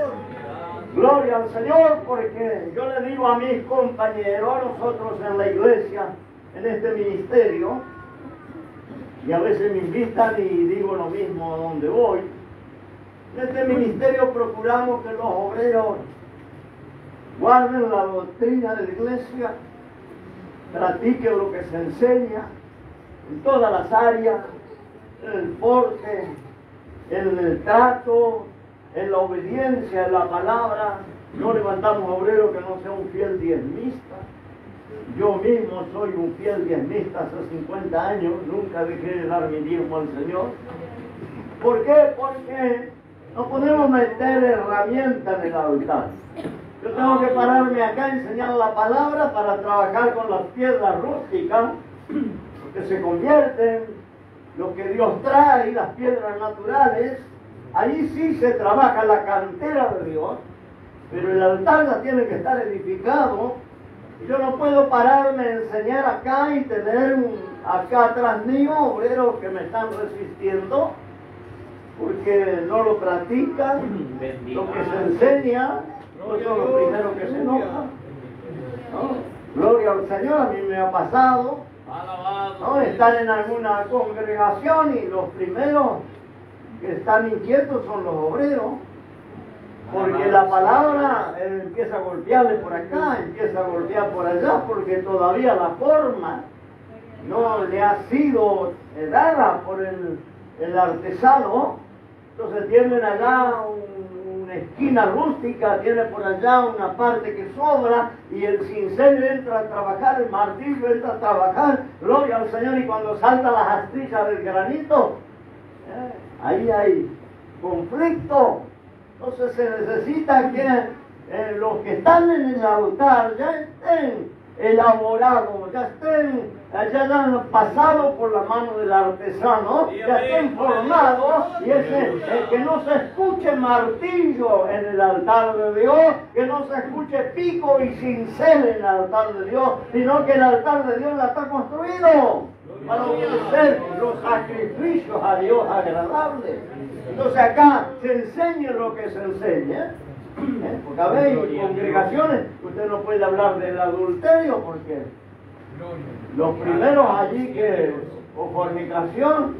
Gloria al Señor, porque yo le digo a mis compañeros, a nosotros en la iglesia, en este ministerio, y a veces me invitan y digo lo mismo a donde voy, en este ministerio procuramos que los obreros guarden la doctrina de la iglesia, practiquen lo que se enseña en todas las áreas, en el porte, en el trato, en la obediencia, en la palabra. No levantamos obreros que no sea un fiel diezmista. Yo mismo soy un fiel diezmista hace 50 años, nunca dejé de dar mi diezmo al Señor. ¿Por qué? Porque no podemos meter herramientas en el altar. Yo tengo que pararme acá a enseñar la palabra para trabajar con las piedras rústicas, que se convierten, lo que Dios trae, las piedras naturales. Ahí sí se trabaja la cantera de Dios, pero el altar ya tiene que estar edificado. Yo no puedo pararme a enseñar acá y tener acá atrás mío obreros que me están resistiendo porque no lo practican, lo que se enseña. No son los primeros que se enojan, ¿no? Gloria al Señor, a mí me ha pasado, ¿no?, estar en alguna congregación y los primeros que están inquietos son los obreros, porque la palabra empieza a golpearle por acá, empieza a golpear por allá, porque todavía la forma no le ha sido dada por el artesano. Entonces tienen allá una esquina rústica, tiene por allá una parte que sobra y el cincel entra a trabajar, el martillo entra a trabajar, gloria al Señor, y cuando saltan las astrillas del granito, ahí hay conflicto. Entonces se necesita que los que están en el altar ya estén elaborados, ya hayan pasado por la mano del artesano, ya estén formados, y que no se escuche martillo en el altar de Dios, que no se escuche pico y cincel en el altar de Dios, sino que el altar de Dios ya está construido para ofrecer los sacrificios a Dios agradables. Entonces acá se enseña lo que se enseña. Porque a ver, en congregaciones usted no puede hablar del adulterio porque los primeros allí o fornicación,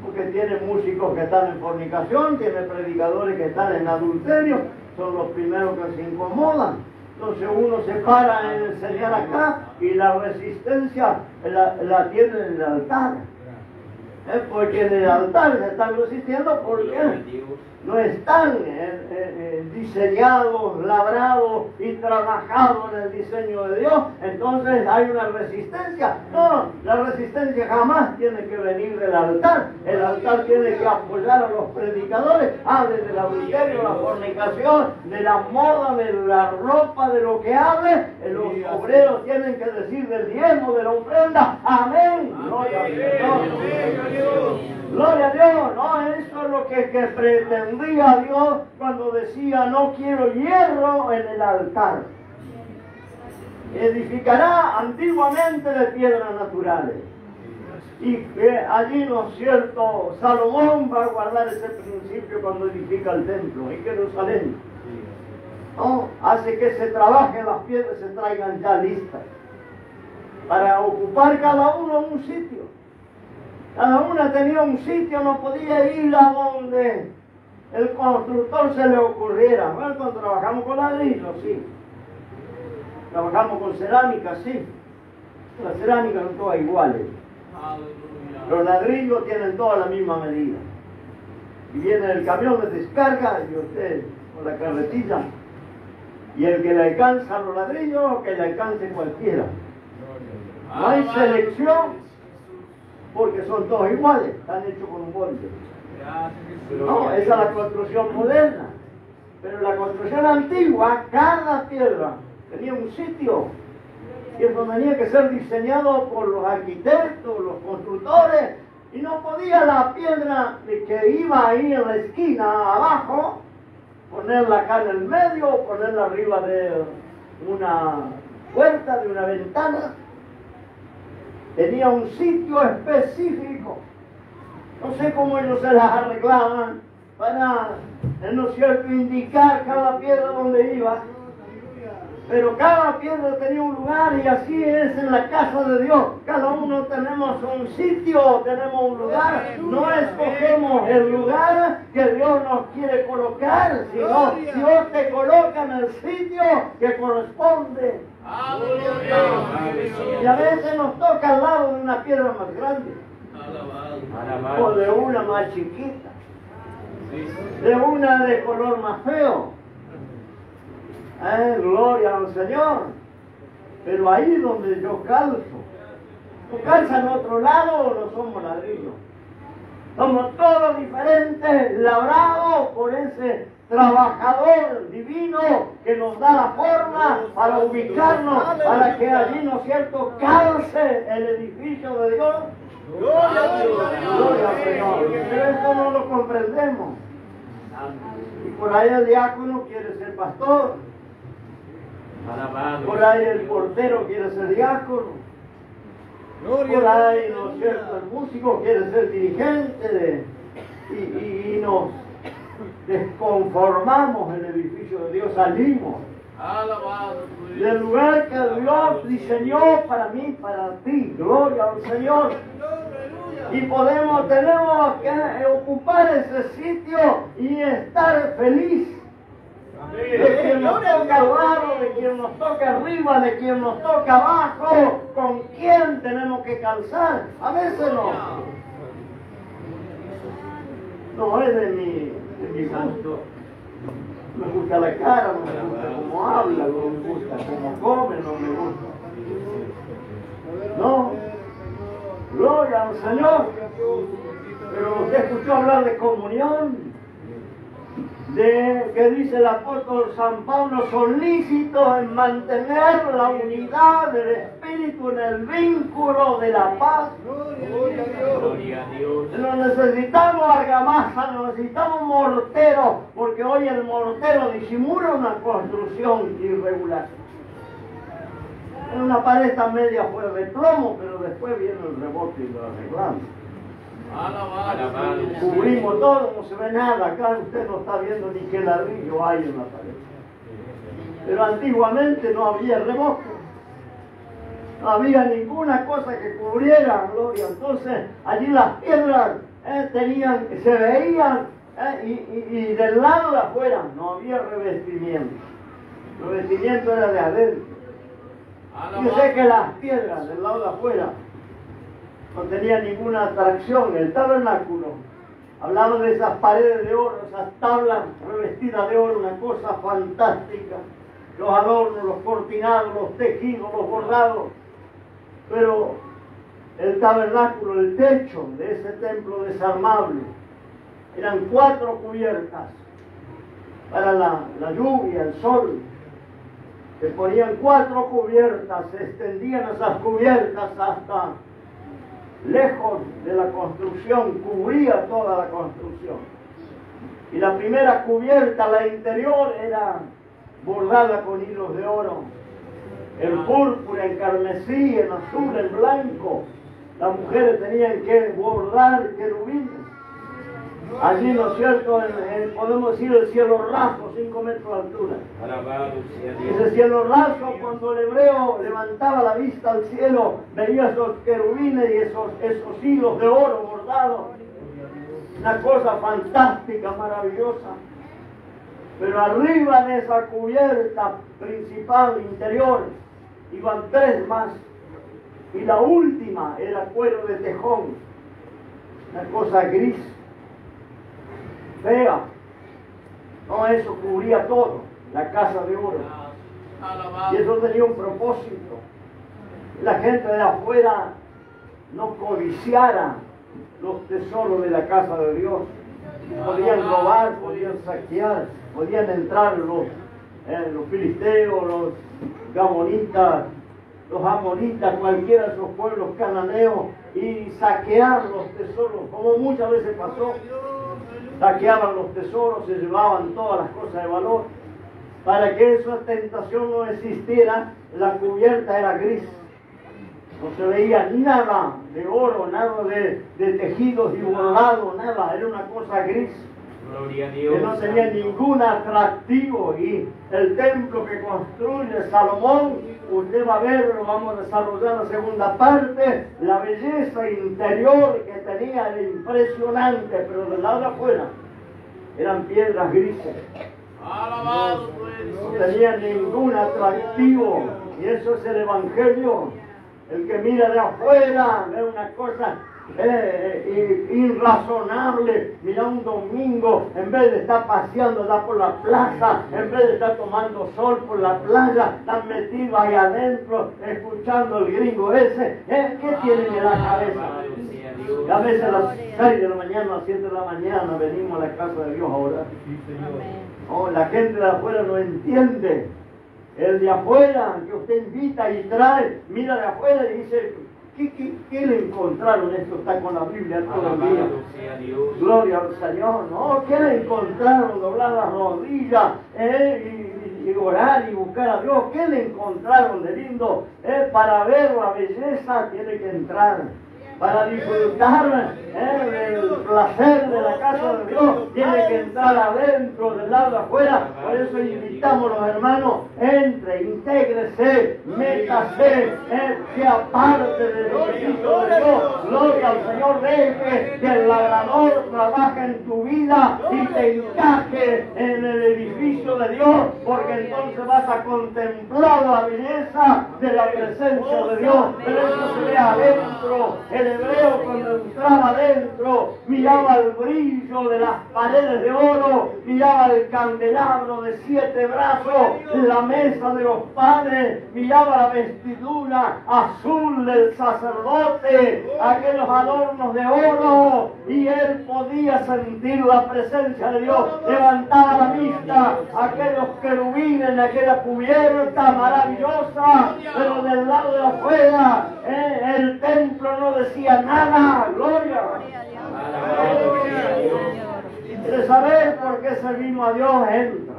porque tiene músicos que están en fornicación, tiene predicadores que están en adulterio, son los primeros que se incomodan. Entonces uno se para en enseñar acá y la resistencia la tiene en el altar. Porque en el altar se están resistiendo porque no están diseñados, labrados y trabajados en el diseño de Dios. Entonces hay una resistencia. No, la resistencia jamás tiene que venir del altar. El altar tiene que apoyar a los predicadores. Hable del adulterio, la fornicación, de la moda, de la ropa, de lo que hable. Los obreros tienen que decir del diezmo, de la ofrenda. Amén. Gloria a Dios. Gloria a Dios, no, eso es lo que pretendía Dios cuando decía no quiero hierro en el altar. Edificará antiguamente de piedras naturales. Y allí, ¿no es cierto?, Salomón va a guardar ese principio cuando edifica el templo en Jerusalén. ¿No? Hace que se trabajen las piedras, se traigan ya listas para ocupar cada uno un sitio. Cada una tenía un sitio, no podía ir a donde el constructor se le ocurriera. Bueno, cuando trabajamos con ladrillos, sí. Trabajamos con cerámica, sí. Las cerámicas son todas iguales. Los ladrillos tienen toda la misma medida. Y viene el camión de descarga y usted con la carretilla. Y el que le alcanza los ladrillos, que le alcance cualquiera. No hay selección. Porque son todos iguales, están hechos con un molde. No, esa es la construcción moderna. Pero la construcción antigua, cada piedra tenía un sitio. Y eso tenía que ser diseñado por los arquitectos, los constructores. Y no podía la piedra que iba ahí en la esquina abajo, ponerla acá en el medio, ponerla arriba de una puerta, de una ventana. Tenía un sitio específico. No sé cómo ellos se las arreglaban para, ¿no es cierto?, indicar cada piedra donde iba. Pero cada piedra tenía un lugar y así es en la casa de Dios. Cada uno tenemos un sitio, tenemos un lugar. No escogemos el lugar que Dios nos quiere colocar, sino Dios te coloca en el sitio que corresponde. Y a veces nos toca al lado de una piedra más grande, o de una más chiquita, de una de color más feo. Gloria al Señor. Pero ahí donde yo calzo, ¿tú calzas en otro lado o no somos ladrillos? Somos todos diferentes, labrados por ese trabajador divino que nos da la forma para ubicarnos, para que allí, ¿no es cierto?, calce el edificio de Dios. Gloria a Dios. Gloria al Señor. Pero esto no lo comprendemos. Y por ahí el diácono quiere ser pastor. Por ahí el portero quiere ser diácono. Por ahí, ¿no es cierto?, el músico quiere ser dirigente y nos desconformamos el edificio de Dios, salimos del lugar que Dios diseñó para mí, para ti. Gloria al Señor. Y tenemos que ocupar ese sitio y estar feliz. De quien nos toca abajo, de quien nos toca arriba, de quien nos toca abajo, con quién tenemos que calzar. A veces no. No es de mi gusto. Me gusta la cara, no me gusta cómo habla, no me gusta cómo come, no me gusta. No. Gloria al Señor. Pero usted escuchó hablar de comunión. Que dice el apóstol San Pablo, solícitos en mantener la unidad del Espíritu en el vínculo de la paz. Gloria a Dios. Lo necesitamos argamasa, lo necesitamos mortero, porque hoy el mortero disimula una construcción irregular. En una pared está media fuera de plomo, pero después viene el rebote y lo arreglamos. Cubrimos todo, no se ve nada. Acá usted no está viendo ni qué ladrillo hay en la pared. Pero antiguamente no había revoque, no había ninguna cosa que cubriera, gloria. Entonces allí las piedras se veían y del lado de afuera no había revestimiento. El revestimiento era de adentro. Yo sé que las piedras del lado de afuera no tenía ninguna atracción. El tabernáculo hablaba de esas paredes de oro, esas tablas revestidas de oro, una cosa fantástica. Los adornos, los cortinados, los tejidos, los bordados. Pero el tabernáculo, el techo de ese templo desarmable, eran 4 cubiertas para la lluvia, el sol. Se ponían 4 cubiertas, se extendían esas cubiertas hasta lejos de la construcción, cubría toda la construcción. Y la primera cubierta, la interior, era bordada con hilos de oro, en púrpura, en carmesí, en azul, en blanco. Las mujeres tenían que bordar querubines. Allí, ¿no es cierto?, podemos decir el cielo raso, 5 metros de altura. Ese cielo raso, cuando el hebreo levantaba la vista al cielo, veía esos querubines y esos hilos de oro bordados. Una cosa fantástica, maravillosa. Pero arriba de esa cubierta principal, interior, iban 3 más. Y la última era cuero de tejón. Una cosa gris, fea. No, eso cubría todo, la casa de oro. Y eso tenía un propósito. La gente de afuera no codiciara los tesoros de la casa de Dios. Podían robar, podían saquear, podían entrar los filisteos, los gamonitas, los amonitas, cualquiera de esos pueblos cananeos, y saquear los tesoros, como muchas veces pasó. Saqueaban los tesoros, se llevaban todas las cosas de valor. Para que esa tentación no existiera, la cubierta era gris. No se veía nada de oro, nada de tejidos y bordados, nada. Era una cosa gris. Gloria a Dios. Que no tenía ningún atractivo. Y el templo que construye Salomón, usted va a ver, lo vamos a desarrollar en la segunda parte, la belleza interior que tenía era impresionante, pero del lado de afuera eran piedras grises. Alabado No tenía ningún atractivo. Y eso es el Evangelio. El que mira de afuera ve una cosa irrazonable. Mira, un domingo, en vez de estar paseando, está por la plaza, en vez de estar tomando sol por la playa, están metidos ahí adentro, escuchando el gringo ese. ¿Qué tienen en la cabeza? Y a veces a las 6 de la mañana, a las 7 de la mañana, venimos a la casa de Dios a orar. Oh, la gente de afuera no entiende. El de afuera, que usted invita y trae, mira de afuera y dice, ¿qué le encontraron? Esto está con la Biblia todo el día. Gloria al Señor. No, ¿qué le encontraron? Doblar las rodillas y orar y buscar a Dios. ¿Qué le encontraron de lindo? Para ver la belleza tiene que entrar. Para disfrutar del placer de la casa de Dios, tiene que entrar adentro, del lado de afuera. Por eso invitamos a los hermanos, entre, intégrese, métase, sea parte del edificio de Dios. Gloria al Señor, deje que el labrador trabaje en tu vida y te encaje en el edificio de Dios, porque entonces vas a contemplar la belleza de la presencia de Dios. Pero eso se ve adentro. El hebreo, cuando entraba adentro, miraba el brillo de las paredes de oro, miraba el candelabro de 7 brazos, la mesa de los padres, miraba la vestidura azul del sacerdote, aquellos adornos de oro, y él podía sentir la presencia de Dios. Levantaba la vista, aquellos querubines, aquella cubierta maravillosa, pero del lado de afuera, el templo no decía nada. Gloria. ¿Quiere saber por qué se vino a Dios? Entra.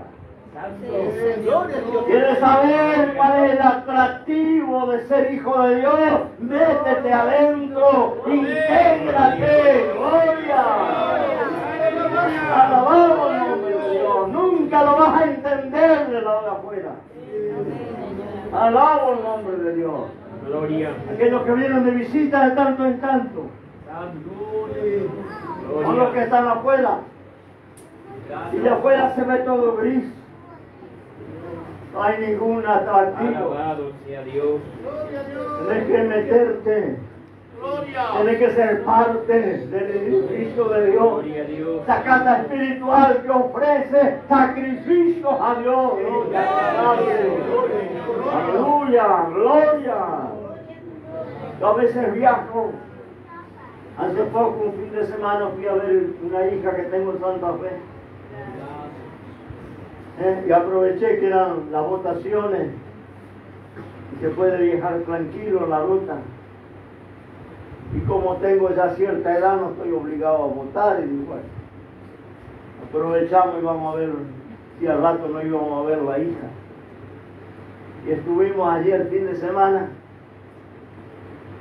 ¿Quieres saber cuál es el atractivo de ser hijo de Dios? Métete adentro, intégrate. Gloria. Alabamos el nombre de Dios. Nunca lo vas a entender de lado de afuera. Alabo el nombre de Dios. Gloria. Aquellos que vienen de visita de tanto en tanto. Son los que están afuera. Y de afuera se ve todo gris. No hay ningún atractivo. Alabado sea Dios. Tienes que meterte Tiene que ser parte del edificio de Dios. Gloria a Dios. Esa casa espiritual que ofrece sacrificios a Dios. Aleluya, gloria. Yo a veces viajo. Hace poco, un fin de semana, fui a ver una hija que tengo en Santa Fe. Y aproveché que eran las votaciones y se puede viajar tranquilo en la ruta. Y como tengo ya cierta edad, no estoy obligado a votar. Y digo, bueno, aprovechamos y vamos a ver si al rato no íbamos a ver la hija. Y estuvimos ayer fin de semana,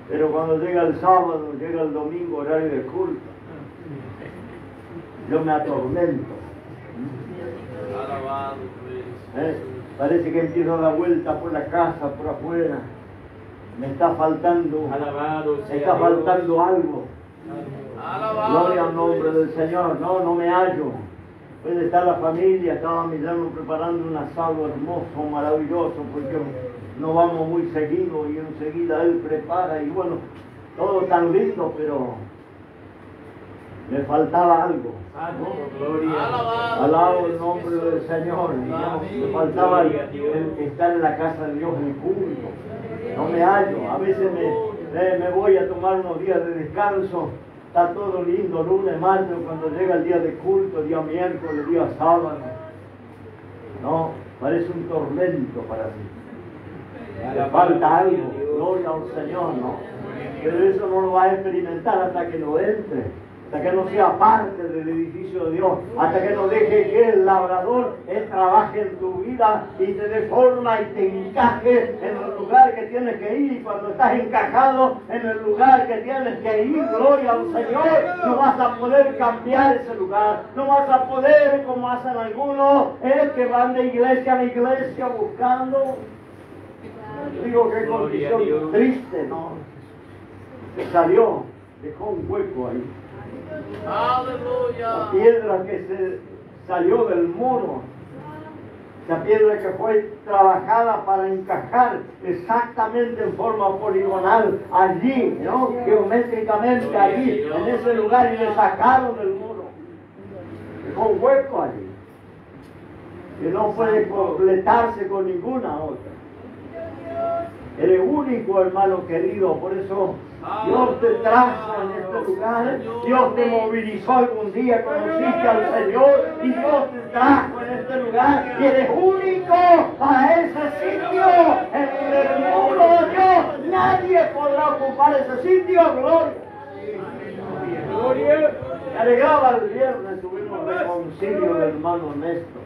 pero cuando llega el sábado, llega el domingo, horario de culto, yo me atormento. Alabado, pues. Parece que empiezo a dar vuelta por la casa, por afuera. Me está faltando, Alabado me sea está Dios. faltando algo. Alabado. Gloria al nombre del Señor. No me hallo. Puede estar la familia, estaba mi hermano preparando un asado hermoso, maravilloso, porque no vamos muy seguido y enseguida él prepara y bueno, todo tan lindo, pero me faltaba algo. Santo, gloria. Alabo el nombre del Señor. ¿No? Me faltaba el estar en la casa de Dios en culto. No me hallo. A veces me voy a tomar unos días de descanso. Está todo lindo, lunes, martes, cuando llega el día de culto, día miércoles, día sábado. No, parece un tormento para mí. Le falta algo. Gloria al Señor, ¿no? Pero eso no lo va a experimentar hasta que no entre. Hasta que no sea parte del edificio de Dios, hasta que no deje que el labrador trabaje en tu vida y te dé forma y te encaje en el lugar que tienes que ir. Y cuando estás encajado en el lugar que tienes que ir, gloria al Señor, no vas a poder cambiar ese lugar, no vas a poder, como hacen algunos, que van de iglesia a iglesia buscando. Digo, qué condición triste, ¿no? Se salió, dejó un hueco ahí. Aleluya. La piedra que se salió del muro, la piedra que fue trabajada para encajar exactamente en forma poligonal allí, ¿no? Geométricamente allí, en ese lugar, y le sacaron del muro. Dejó un hueco allí, que no puede completarse con ninguna otra. Eres único, hermano querido, por eso Dios te trajo en este lugar, Dios te movilizó algún día, conociste al Señor y Dios te trajo en este lugar y eres único para ese sitio, en el muro de Dios. Nadie podrá ocupar ese sitio, gloria. Gloria. Me alegraba el viernes, tuvimos el reconcilio del hermano Néstor.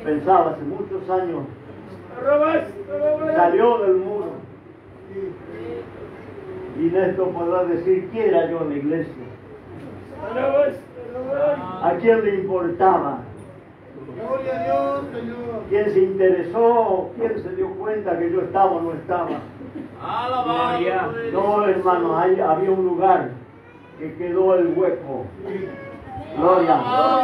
Pensaba hace muchos años, salió del muro. Y Néstor podrá decir, ¿quién era yo en la iglesia? ¿A quién le importaba? ¿Quién se interesó? ¿Quién se dio cuenta que yo estaba o no estaba? Alabado. No, hermano, había un lugar que quedó el hueco. Gloria.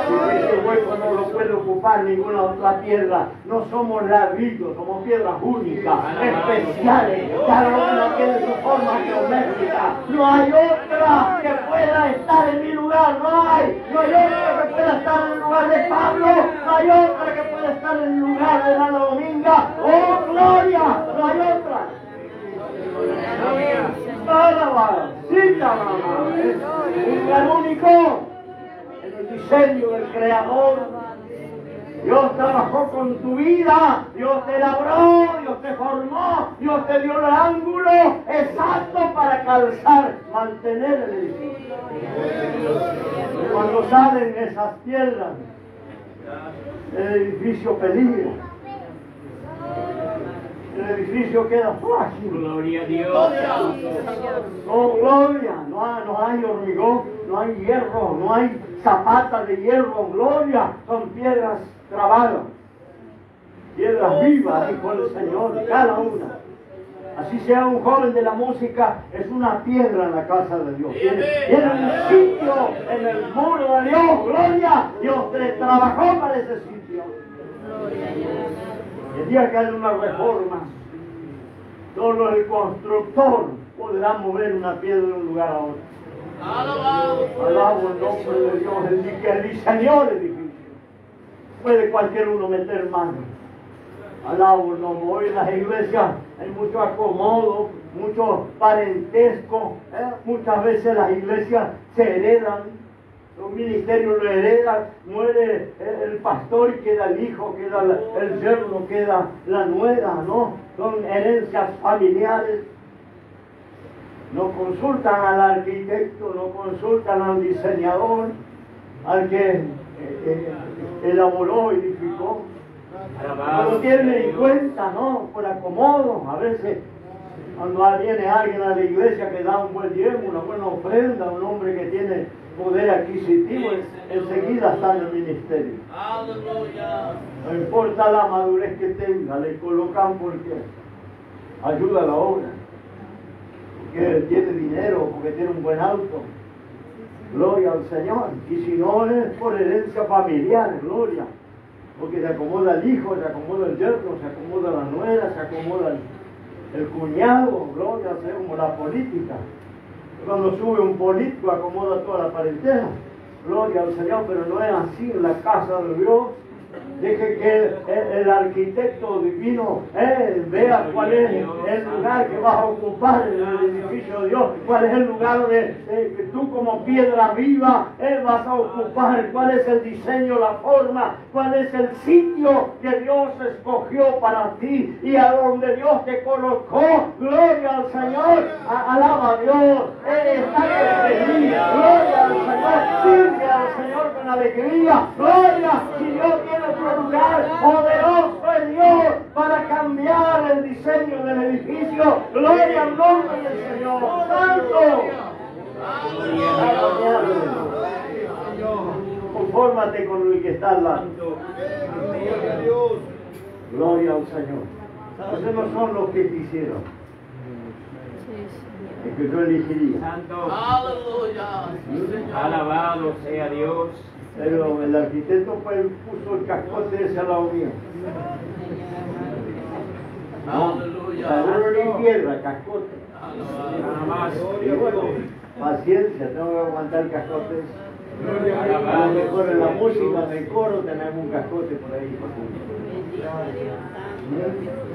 Si ese hueco no lo puede ocupar ninguna otra piedra, no somos ladrillos, somos piedras únicas, especiales. Cada una tiene su forma geométrica. No hay otra que pueda estar en mi lugar, no hay otra que pueda estar en el lugar de Pablo, no hay otra que pueda estar en el lugar de Ana Dominga. ¡Oh, gloria! No hay otra. Un lugar único. El diseño del Creador. Dios trabajó con tu vida, Dios te labró, Dios te formó, Dios te dio el ángulo exacto para calzar, mantener el edificio. Cuando salen esas piedras, el edificio peligra. El edificio queda frágil. Gloria a Dios. Oh, gloria. No hay hormigón, no hay hierro, no hay zapatas de hierro. Gloria. Son piedras trabadas. Piedras vivas, dijo el Señor, cada una. Así sea un joven de la música, es una piedra en la casa de Dios. Tiene un sitio en el muro de Dios. Gloria. Dios te trabajó para ese sitio. El día que hay una reforma, solo el constructor podrá mover una piedra de un lugar a otro. Alabado. Alabo el nombre de Dios, el que diseñó el edificio. Puede cualquier uno meter mano. Alabo el nombre. Hoy en las iglesias hay mucho acomodo, mucho parentesco. Muchas veces las iglesias se heredan, los ministerios lo heredan, muere el pastor y queda el hijo, queda el yerno, queda la nuera, ¿no? Son herencias familiares. No consultan al arquitecto, no consultan al diseñador, al que elaboró, edificó. No lo tienen en cuenta, ¿no? Por acomodo. A veces, cuando viene alguien a la iglesia que da un buen diezmo, una buena ofrenda, un hombre que tiene poder adquisitivo, enseguida está en el ministerio. Aleluya. No importa la madurez que tenga, le colocan porque ayuda a la obra. Porque tiene dinero, porque tiene un buen auto. Gloria al Señor. Y si no es por herencia familiar, gloria. Porque se acomoda el hijo, se acomoda el yerno, se acomoda la nuera, se acomoda el cuñado, gloria al Señor, como la política. Cuando sube un político acomoda toda la parentela. Gloria al Señor, pero no es así en la casa de Dios. Deje que el arquitecto divino vea cuál es el lugar que vas a ocupar en el edificio de Dios, cuál es el lugar que tú como piedra viva vas a ocupar, cuál es el diseño, la forma, cuál es el sitio que Dios escogió para ti y a donde Dios te colocó. Gloria al Señor, alaba a Dios, está feliz, gloria al Señor, sirve al Señor con alegría, gloria, si Dios tiene otro lugar, poderoso es Dios para cambiar el diseño del edificio. Gloria al nombre del Señor. ¡Santo! Confórmate con el que está al lado. Gloria al Señor. Esos no son los que quisieron. Es que yo elegiría. Santo. ¿Sí? Alabado sea Dios. Pero el arquitecto puso el cascote ese al lado mío. Aleluya. No ni piedra, cascote. Nada más. Y bueno, paciencia, tengo que aguantar el cascote. A lo mejor en la música del coro tenemos un cascote por ahí.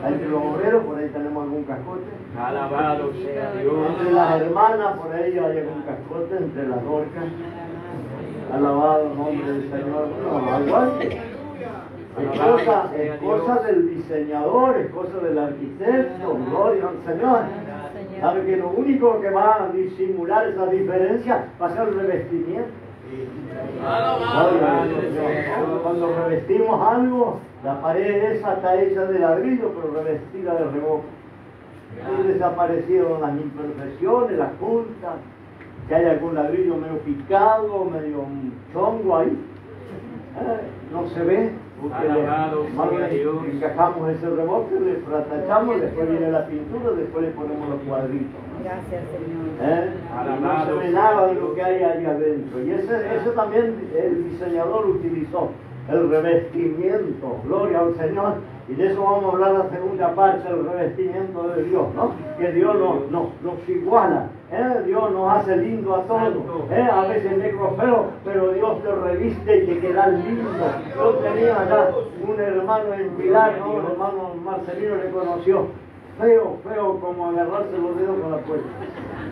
Entre los obreros por ahí tenemos algún cascote. Alabado sea Dios. Entre las hermanas por ahí hay algún cascote, entre las orcas. Alabado el nombre del Señor. No, aguante. Es cosa del diseñador, es cosa del arquitecto. Gloria al Señor. Sabe que lo único que va a disimular esa diferencia va a ser el revestimiento. Cuando revestimos algo, la pared esa está hecha de ladrillo, pero revestida de revoco. Y desaparecieron las imperfecciones, las puntas. Que hay algún ladrillo medio picado, medio chongo ahí. No se ve. Porque encajamos ese rebote, le fratachamos, después viene la pintura, después le ponemos los cuadritos. Gracias, Señor. No se ve nada de lo que hay ahí adentro. Y eso también el diseñador utilizó, el revestimiento. Gloria al Señor. Y de eso vamos a hablar la segunda parte, el revestimiento de Dios, ¿no? Que Dios nos iguala, Dios nos hace lindo a todos, a veces negro feo, pero Dios te reviste y te queda lindo. Yo tenía allá un hermano en Pilar, ¿no? El hermano Marcelino le conoció, feo como agarrarse los dedos con la puerta.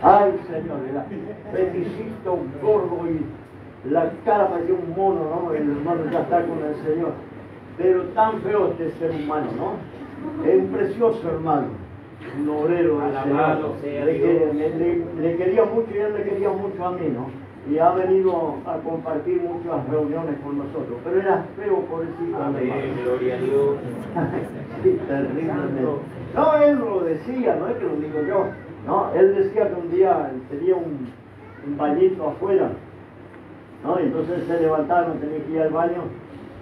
Ay, Señor, era peticito, gordo y la cara parecía un mono, ¿no? El hermano ya está con el Señor. Pero tan feo este ser humano, ¿no? Es un precioso hermano, un obrero del Señor. Le quería mucho y él le quería mucho a mí, ¿no? Y ha venido a compartir muchas reuniones con nosotros. Pero era feo, pobrecito. Amén, gloria a Dios. Sí, terriblemente. No, él lo decía, no es que lo digo yo. No, él decía que un día tenía un bañito afuera, ¿no? Y entonces se levantaba, no tenía que ir al baño.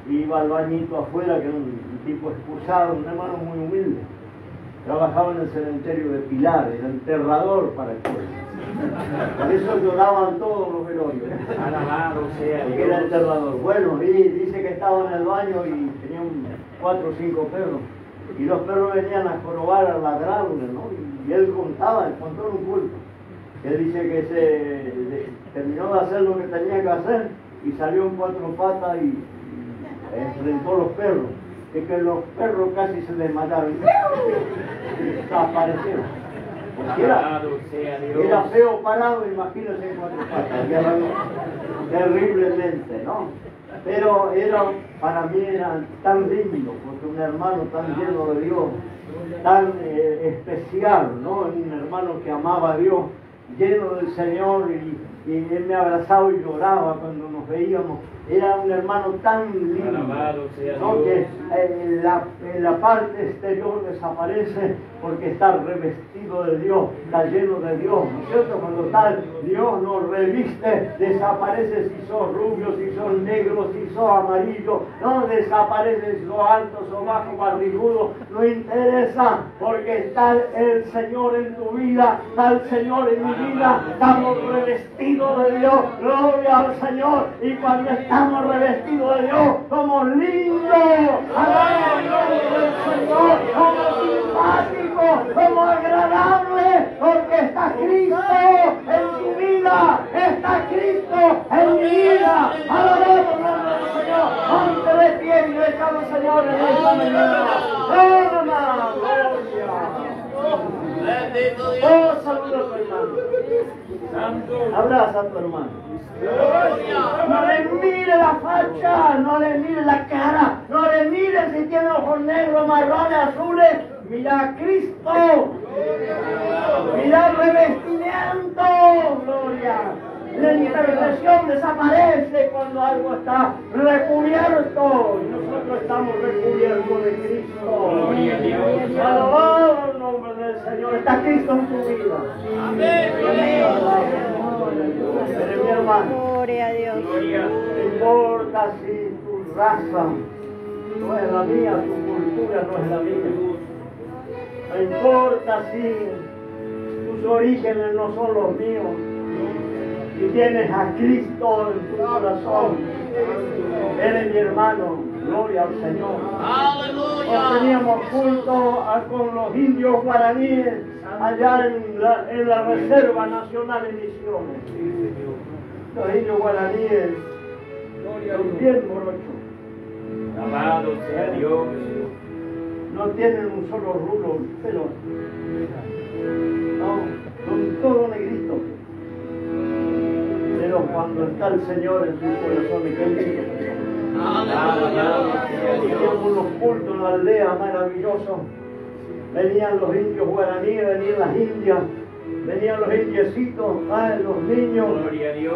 Iba al bañito afuera, que era un tipo expulsado, un hermano muy humilde. Trabajaba en el cementerio de Pilar, era enterrador para el pueblo. Por eso lloraban todos los velorios. Alabado sea Porque era Dios. enterrador. Bueno, y dice que estaba en el baño y tenía 4 o 5 perros. Y los perros venían a jorobar, a ladrarle, ¿no? Y Y él contó en un culto. Él dice que se terminó de hacer lo que tenía que hacer y salió en 4 patas y enfrentó a los perros. Es que los perros casi se desmayaron. Desaparecieron. Porque era feo parado, imagínense en 4 patas. Terriblemente, ¿no? Pero para mí era tan lindo, porque un hermano tan lleno de Dios, tan especial, ¿no? Un hermano que amaba a Dios, lleno del Señor, y él me abrazaba y lloraba cuando nos veíamos. Era un hermano tan lindo, ¿no? Que en la parte exterior desaparece porque está revestido de Dios, está lleno de Dios, ¿no es cierto? Cuando tal Dios nos reviste, desaparece si sos rubio, si sos negro, si sos amarillo, no desaparece si sos alto, sos bajo, barrigudo, no interesa, porque está el Señor en tu vida, está el Señor en mi vida, estamos revestidos de Dios, gloria al Señor, y cuando estamos revestidos de Dios, somos lindos, alabamos el nombre del Señor, somos simpáticos, somos agradables, porque está Cristo en tu vida, está Cristo en mi vida, alabamos el nombre del Señor, ponte de pie y dejamos al Señor en esta mañana, hermano, gloria. Oh, saluda a tu hermano. Abraza a tu hermano. No le mire la facha, no le mire la cara, no le mire si tiene ojos negros, marrones, azules. Mira a Cristo. Mira el revestimiento. Gloria. La imperfección desaparece cuando algo está recubierto. Y nosotros estamos recubiertos de Cristo. Alabado el nombre del Señor. Está Cristo en tu vida. Amén. Pero mi hermano, Gloria a Dios. no importa si tu raza no es la mía, tu cultura no es la mía. No importa si tus orígenes no son los míos. Si tienes a Cristo en tu corazón, eres mi hermano, gloria al Señor. Nos teníamos culto con los indios guaraníes allá en la Reserva Nacional de Misiones. Los indios guaraníes son bien morochos. Alabado sea Dios. No tienen un solo rulo, pero no, son todos negritos. Pero cuando está el Señor en su corazón, y que Él teníamos unos cultos en la aldea maravillosos. Venían los indios guaraníes, venían las indias, venían los indiecitos, los niños,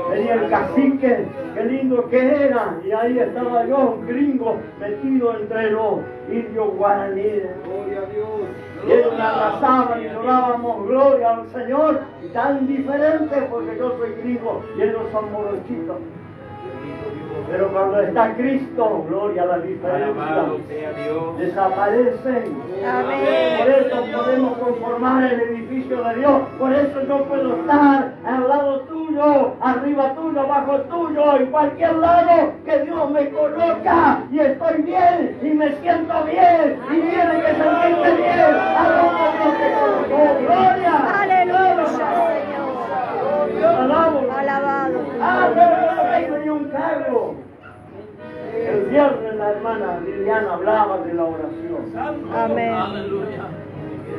venía el cacique, qué lindo que era. Y ahí estaba yo, un gringo, metido entre los indios guaraníes. Gloria a Dios. Y ellos me abrazaban y llorábamos, gloria al Señor, y tan diferente porque yo soy gringo y ellos son morochitos. Pero cuando está Cristo, gloria a la diferencia, desaparecen. Amén. Por eso podemos conformar el edificio de Dios. Por eso yo puedo estar al lado tuyo, arriba tuyo, abajo tuyo, en cualquier lado que Dios me coloca. Y estoy bien, y me siento bien, y tiene que sentirse bien. Alabamos a Dios que colocó. Gloria. Aleluya, Señor. Alabamos. Alabado. Pero ahí venía un cargo. El viernes la hermana Liliana hablaba de la oración. Amén.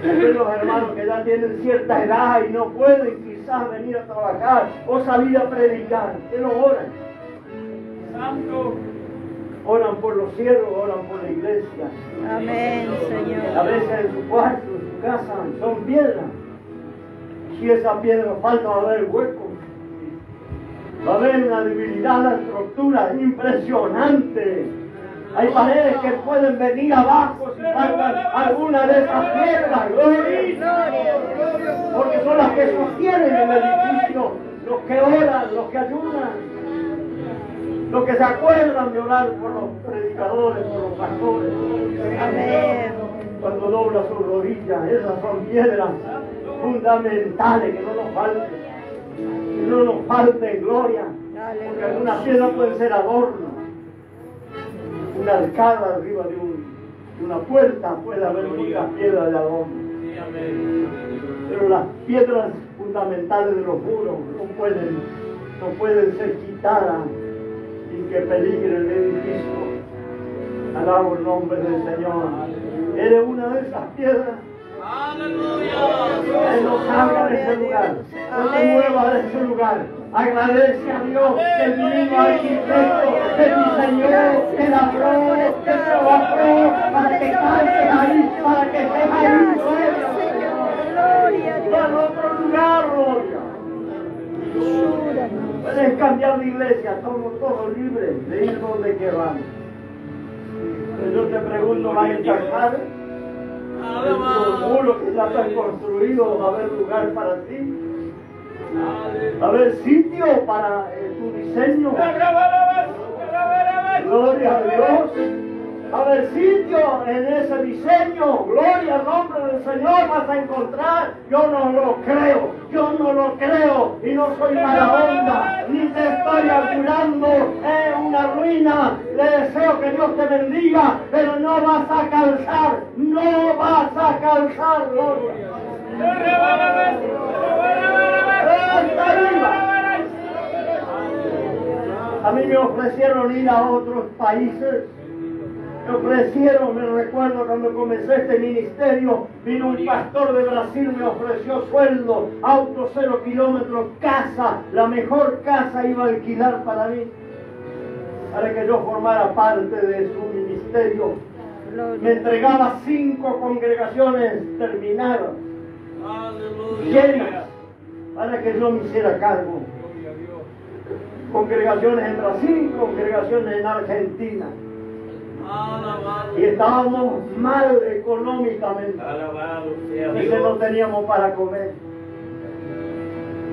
De los hermanos que ya tienen cierta edad y no pueden quizás venir a trabajar o salir a predicar, que lo oran. Oran por los cielos, oran por la iglesia. Amén, A Señor. veces en su cuarto, en su casa, son piedras. Si esa piedra falta, va a haber hueco. Va a haber una debilidad, la estructura impresionante. Hay paredes que pueden venir abajo si faltan alguna de esas piedras. Gloria. Porque son las que sostienen el edificio, los que oran, los que ayudan, los que se acuerdan de orar por los predicadores, por los pastores. Amén. Cuando dobla sus rodillas, esas son piedras fundamentales que no nos falten. Que no nos falte gloria, porque algunas piedras pueden ser adorno. Una arcada arriba de una puerta puede haber muchas piedras de adorno. Pero las piedras fundamentales de los muros no pueden ser quitadas sin que peligre el edificio. Alabo el nombre del Señor. Eres una de esas piedras. Que no salga de ese lugar, no te muevas de ese lugar. Agradece a Dios que el divino arquitecto te diseñó, te labró, te trabajó para que cantes ahí, para que estés ahí. Gloria a otro lugar, gloria. Puedes cambiar de iglesia, somos todos libres de ir donde queramos. Pero yo te pregunto, ¿vas a encajar? El muro que ya está construido, va a haber lugar para ti, va a haber sitio para tu diseño. Gloria a Dios. Va a haber sitio en ese diseño. Gloria al nombre del Señor vas a encontrar. Yo no lo creo y no soy mala onda, ni te estoy augurando una ruina. Le deseo que Dios te bendiga, pero no vas a calzar, gloria. Hasta arriba. A mí me ofrecieron ir a otros países. Me recuerdo cuando comencé este ministerio, vino un pastor de Brasil, me ofreció sueldo, auto 0 kilómetros, casa, la mejor casa iba a alquilar para mí, para que yo formara parte de su ministerio. Me entregaba 5 congregaciones terminadas, llenas, para que yo me hiciera cargo. Congregaciones en Brasil, congregaciones en Argentina. Y estábamos mal económicamente. Entonces no teníamos para comer.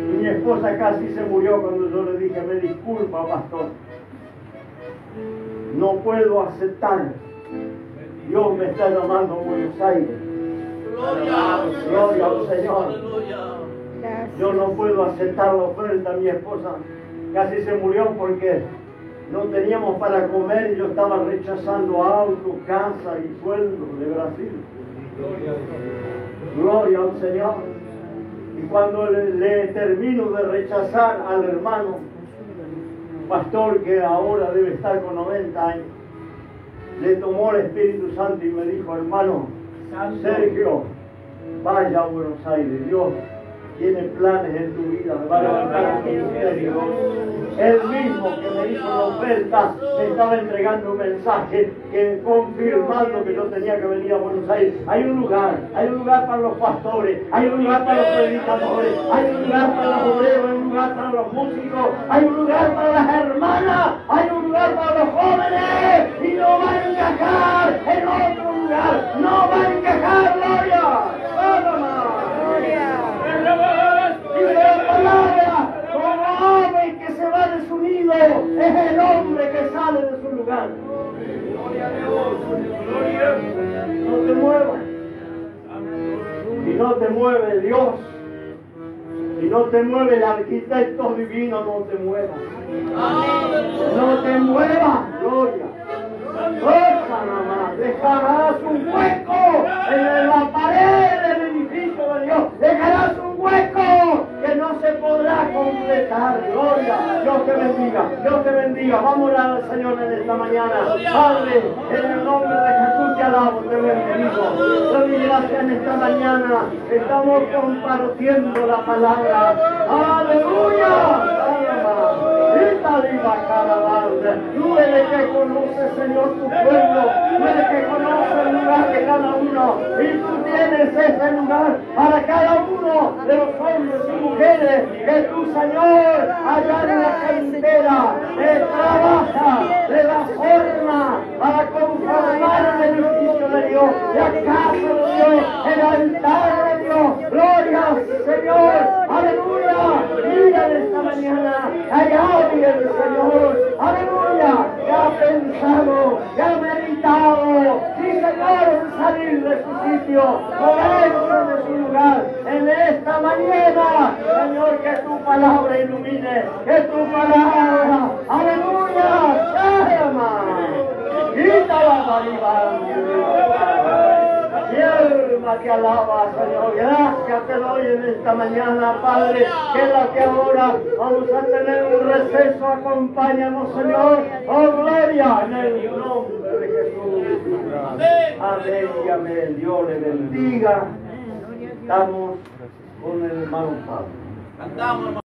Y mi esposa casi se murió cuando yo le dije, me disculpa, pastor, no puedo aceptar. Dios me está llamando a Buenos Aires. Gloria al Señor. Yo no puedo aceptar la oferta. Mi esposa casi se murió porque no teníamos para comer y yo estaba rechazando auto, casa y sueldo de Brasil. Gloria al Señor. Y cuando le termino de rechazar al hermano pastor, que ahora debe estar con 90 años, le tomó el Espíritu Santo y me dijo, hermano Sergio, vaya a Buenos Aires, Dios tiene planes en tu vida, me va a levantar un ministerio. Él mismo que me hizo la oferta me estaba entregando un mensaje confirmando que yo tenía que venir a Buenos Aires. Hay un lugar para los pastores, hay un lugar para los predicadores, hay un lugar para los obreros, hay un lugar para los músicos, hay un lugar para las hermanas, hay un lugar para los jóvenes, y no va a encajar en otro lugar, no va a encajar, gloria. Y la palabra, como ave que se va de su nido, es el hombre que sale de su lugar. No te muevas. Si no te mueve Dios, si no te mueve el arquitecto divino, no te muevas. No te muevas, gloria. Dejarás un hueco en la pared del edificio de Dios. Dejarás un hueco que no se podrá completar. Gloria. Dios te bendiga. Dios te bendiga. Vamos a orar al Señor en esta mañana. Padre, en el nombre de Jesús te alabo, te bendigo. Te doy gracias en esta mañana. Estamos compartiendo la palabra. Aleluya. Tú eres que conoce, Señor, tu pueblo. Tú eres que conoce el lugar de cada uno. Y tú tienes ese lugar para cada uno de los hombres y mujeres que tú, Señor, allá en la cantera trabaja, le da forma para conformar el edificio de Dios, la casa de Dios, el altar de Dios. Gloria, Señor. Aleluya. Mira en esta mañana. Hay alguien, Señor. Aleluya. Que ha pensado, que ha meditado. Sí, Señor, en salir de su sitio, moverse de su lugar. En esta mañana, Señor, que tu palabra ilumine, que tu palabra, aleluya, llama. Quita la marihuana. alma te alaba, Señor. Gracias te doy en esta mañana, Padre, que es la que ahora vamos a tener un receso. Acompáñanos, Señor. Oh, gloria en el nombre de Jesús. Amén y amén. Dios le bendiga. Estamos con el hermano Pablo.